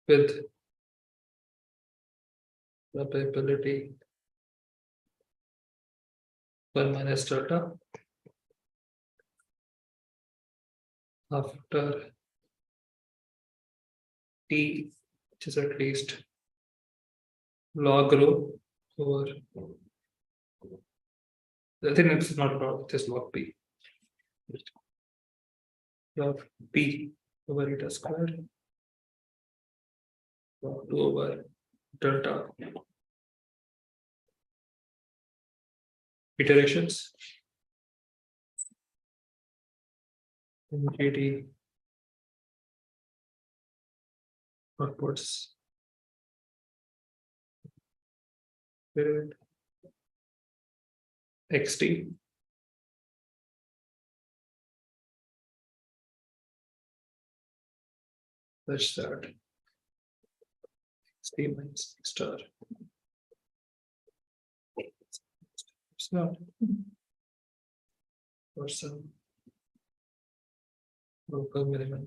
with probability 1 minus delta after t, which is at least log rho over, I think it's not log, just log p. Log p over eta squared log 2 over delta iterations NGD outputs period xt such that xt minus x star or some local minimum.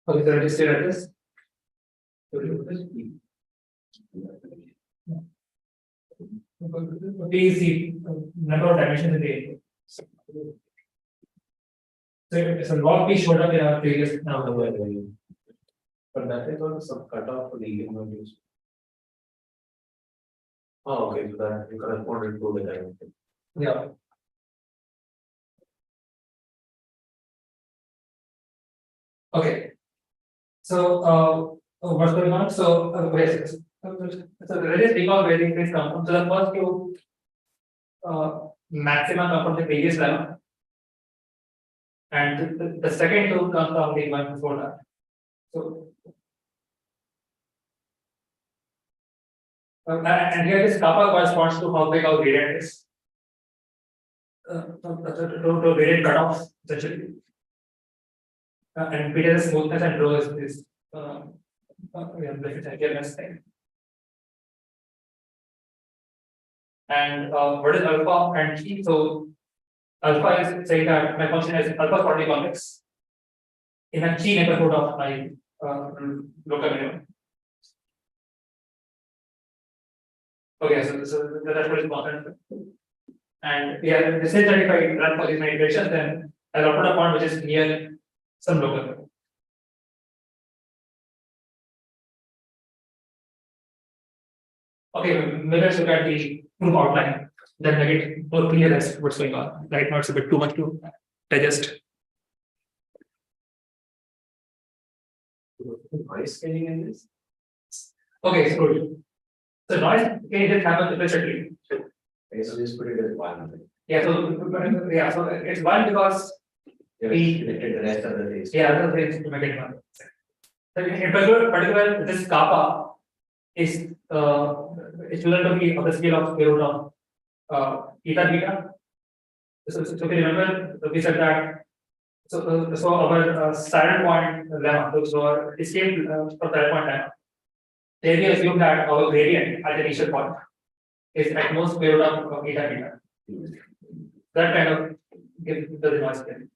Okay, so I just say like this. P is the number of dimensions in the input. So log P showed up in our previous number. But that is also some cutoff for the eigenvalues. Oh, okay, so that you corresponded to the dimension. Yeah. Okay. So, what's going on? So, so let us recall where these things come from. So, the first two maxima come from the previous lemma, and the second two come from the one before that. So, and here this kappa corresponds to how big our gradient is. To gradient cutoff, essentially. And beta is smoothness and rho is this thing. And what is alpha and chi? So alpha is saying that my function is alpha quadratic convex in a chi neighborhood of my local minimum. Okay, so that's what is important. And yeah, this is that if I run for these many iterations, then I'll output a point which is near some local minimum. Okay, maybe let's look at the proof outline. Then make it more clear as what's going on. Right now, it's a bit too much to digest. Noise scaling in this? Okay, so noise can just happen implicitly. Okay, so just put it as one. Yeah, so it's one because we selected the rest of the things. yeah, other things to make it one. So in particular, this kappa is equivalent to be of the scale of square root of eta beta. So if you remember, we said that so our saddle point lemma, so our escape for saddle point lemma, there we assume that our gradient at the initial point is at most square root of eta beta. That kind of gives the noise scale.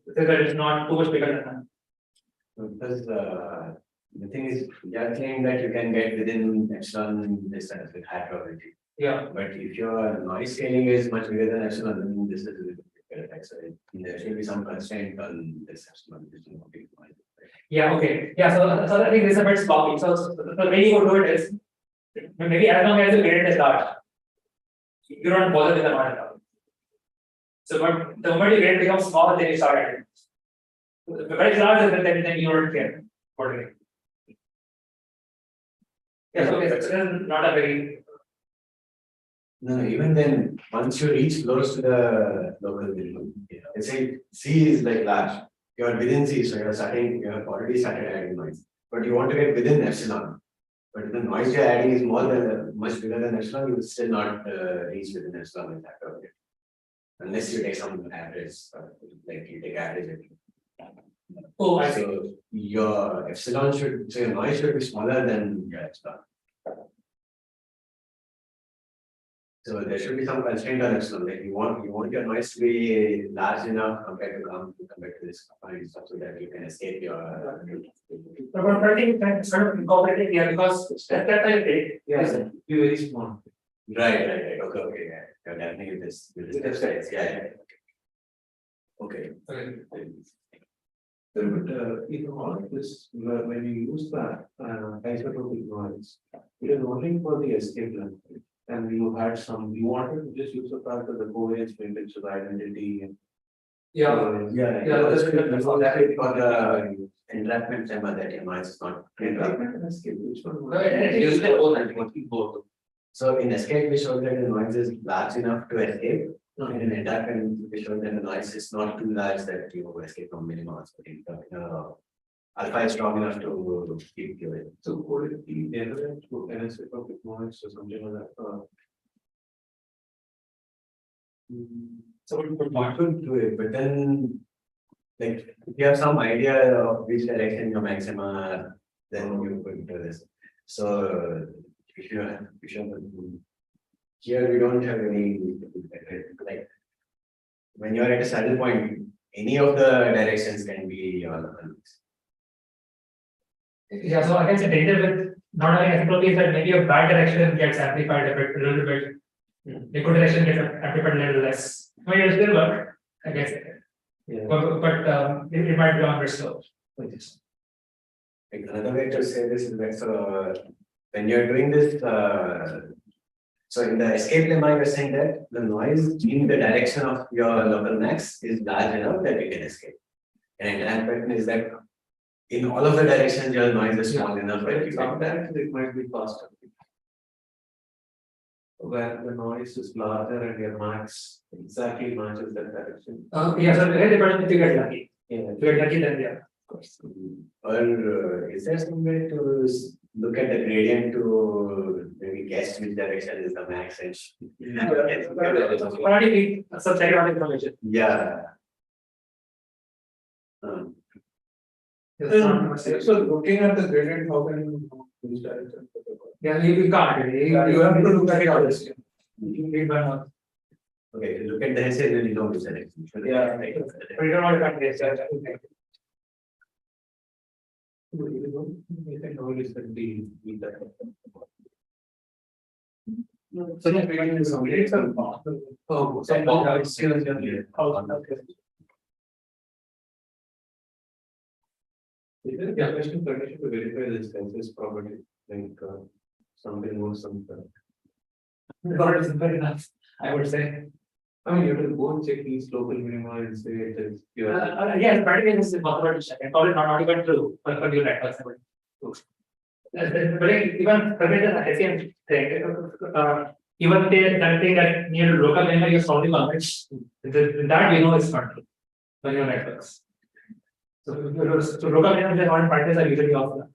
So that is not too much bigger than that. Because the thing is, you are saying that you can get within epsilon this with high probability. Yeah. But if your noise scaling is much bigger than epsilon, then this is a little bit correct. So there should be some constraint on this epsilon. Yeah, okay. Yeah, so I think this is a bit sloppy. So the way you would do it is maybe as long as the gradient is large, you don't bother with the noise at all. So but the moment your gradient becomes small, then you start adding. But it's large, then you don't care about it. Yeah, so it's not a very No, even then, once you reach close to the local minimum, let's say C is like large, you are within C, so you have already started adding noise, but you want to get within epsilon. But if the noise you're adding is much bigger than epsilon, you will still not reach within epsilon in that target. Unless you take some average, like you take average. Oh, I see. So your epsilon so your noise should be smaller than your epsilon. So there should be some constraint on epsilon. Like you want your noise to be large enough compared to this stuff so that you can escape your. But I think it's sort of incorporated here because that I take. Yes, be very small. Right. Okay. Yeah. You're definitely this. Yeah. Okay. But in all of this, when you use that isotopic noise, it is only for the escape length. And you wanted to just use the fact that the covariance matrix of identity and That's for the entrapment lemma that your noise is not. entrapment and escape, which one? Both. So in escape, we showed that the noise is large enough to escape. And in entrapment, we showed that the noise is not too large that you escape from minimum. Alpha is strong enough to keep you in. So would it be relevant to an isotopic noise or something like that? So we could do it, but then, like, if you have some idea of which direction your maxima are, then you could do this. So if you have here we don't have any, like, when you are at a saddle point, any of the directions can be your. Yeah, so I guess it ended with not having explosives that maybe a bad direction gets amplified a little bit. The good direction gets amplified a little less. I mean, it still work, I guess. Yeah. But it might be on very slow. Like another way to say this is that when you're doing this So in the escape lemma, you're saying that the noise in the direction of your local max is large enough that you can escape. And an pattern is that in all of the directions, your noise is small enough that you can. Sometimes it might be faster. Where the noise is larger and your max exactly matches that direction. Yeah, so it depends if you get lucky. Yeah. If you get lucky, then yeah, of course. Or is there some way to look at the gradient to maybe guess which direction is the max and? Already need some second information. Yeah. So looking at the gradient, how can you know which direction? Yeah, you can't. You have to look at it always. You need one more. Okay, if you look at the essay, then you know which direction. Yeah. But you don't want to cut this. You can always set the So yeah, we can do some. Oh, So now it's still yeah. okay. Is there a condition to verify the census property, like something or something? God is very enough, I would say. I mean, you have to go check these local minima and say it is pure. Yes, practically this is possible to check. And probably not even true for your networks. But even the SCM thing, even that thing that near local memory is solving on it, that we know is not true for your networks. So local memory is not practice are usually off.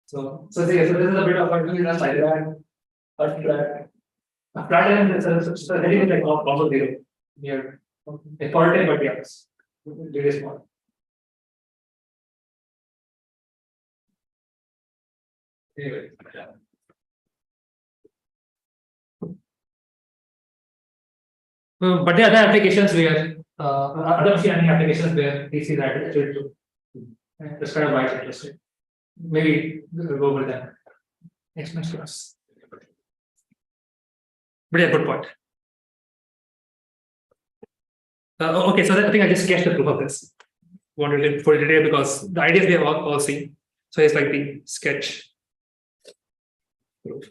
So this is a bit of a side flat. A flat end is anything like also zero. Here, a positive, but yes, it is small. Anyway, but there are other applications where other machine learning applications where we see that actually true. That's kind of why it's interesting. Maybe we'll go over that next class. But yeah, good point. Okay, so I think I just sketched the proof of this. Wanted it for today because the ideas we have all seen. So it's like the sketch proof.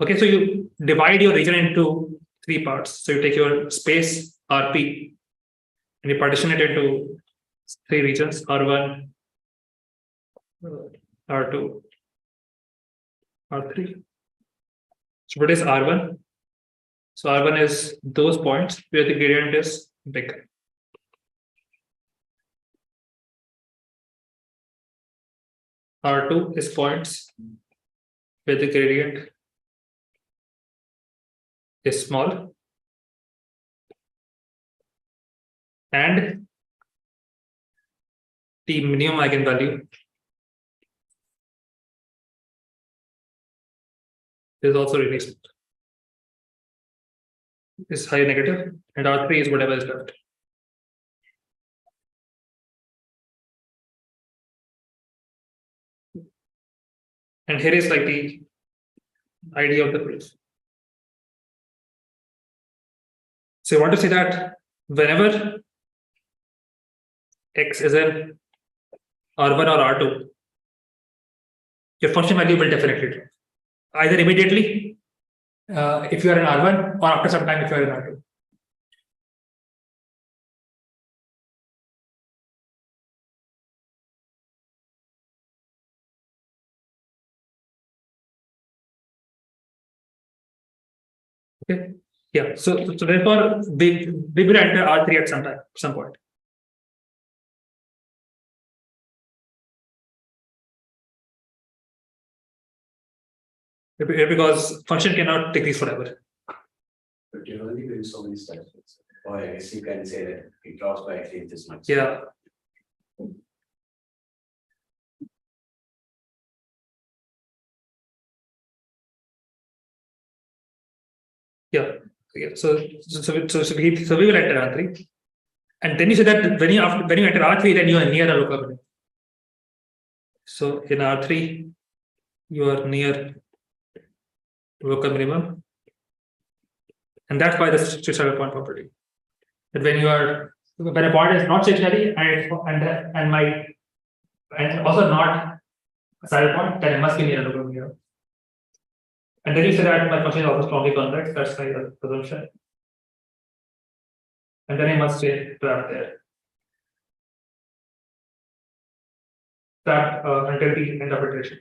Okay, so you divide your region into 3 parts. So you take your space RP and you partition it into 3 regions: R1, R2, R3. So what is R1? So R1 is those points where the gradient is big. R2 is points where the gradient is small. And the minimum eigenvalue is also really small. Is high negative, and R3 is whatever is left. And here is like the idea of the proof. So you want to say that whenever X is in R1 or R2, your function value will definitely drop. Either immediately, if you are in R1, or after some time if you are in R2. Okay. Yeah. So therefore, we will enter R3 at some point. Because function cannot take these forever. But you only do so many steps. Or I guess you can say that it drops by at least this much. Yeah. Yeah. So we will enter R3. And then you say that when you enter R3, then you are near a local minimum. So in R3, you are near local minimum. And that's why the stationary point property. That when a point is not stationary and also not a saddle point, then it must be near a local minimum. And then you say that my function is also strongly convex, that's my assumption. And then I must say trap there. Trap until the end of iteration.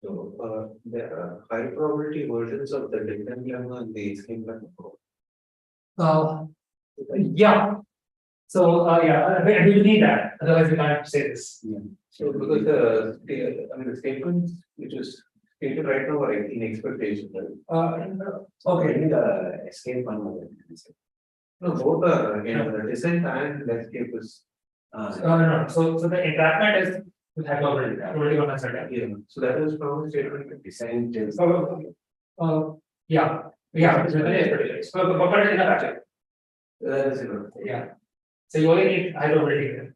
So, there are high probability versions of the different lemma and the escape lemma. Yeah. So yeah, I mean, we need that, otherwise we can't say this. So because the statements which is stated right now are in expectation, right? Okay, I need the escape one. No, both are, the descent and the escape is. No. So the entrapment is with hyperbole. Already on that. Yeah, so that is from statement. Descent is. Yeah. It's within the expectations. But it's enough actually. That is enough. Yeah. So you only need hyperbole there.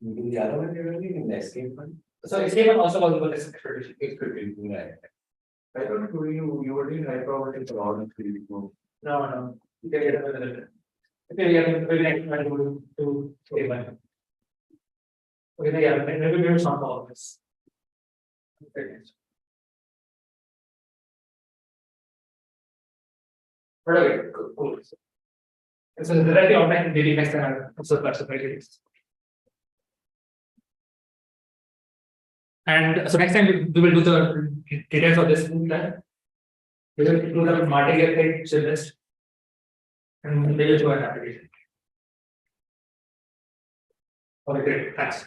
The other one you're really in the escape one. So escape one also was about this expectation. Expectation, right. I don't know, you were doing high probability for all the three. No. You can get another. Okay, yeah, maybe next time to escape one. Okay, yeah, maybe we will solve all of this. Okay. But okay, cool. So the directly outline maybe next time I'll also flexibility. And so next time we will do the details of this plan. We will do the martingale thing, so list. And we will show an application. Okay, great, thanks.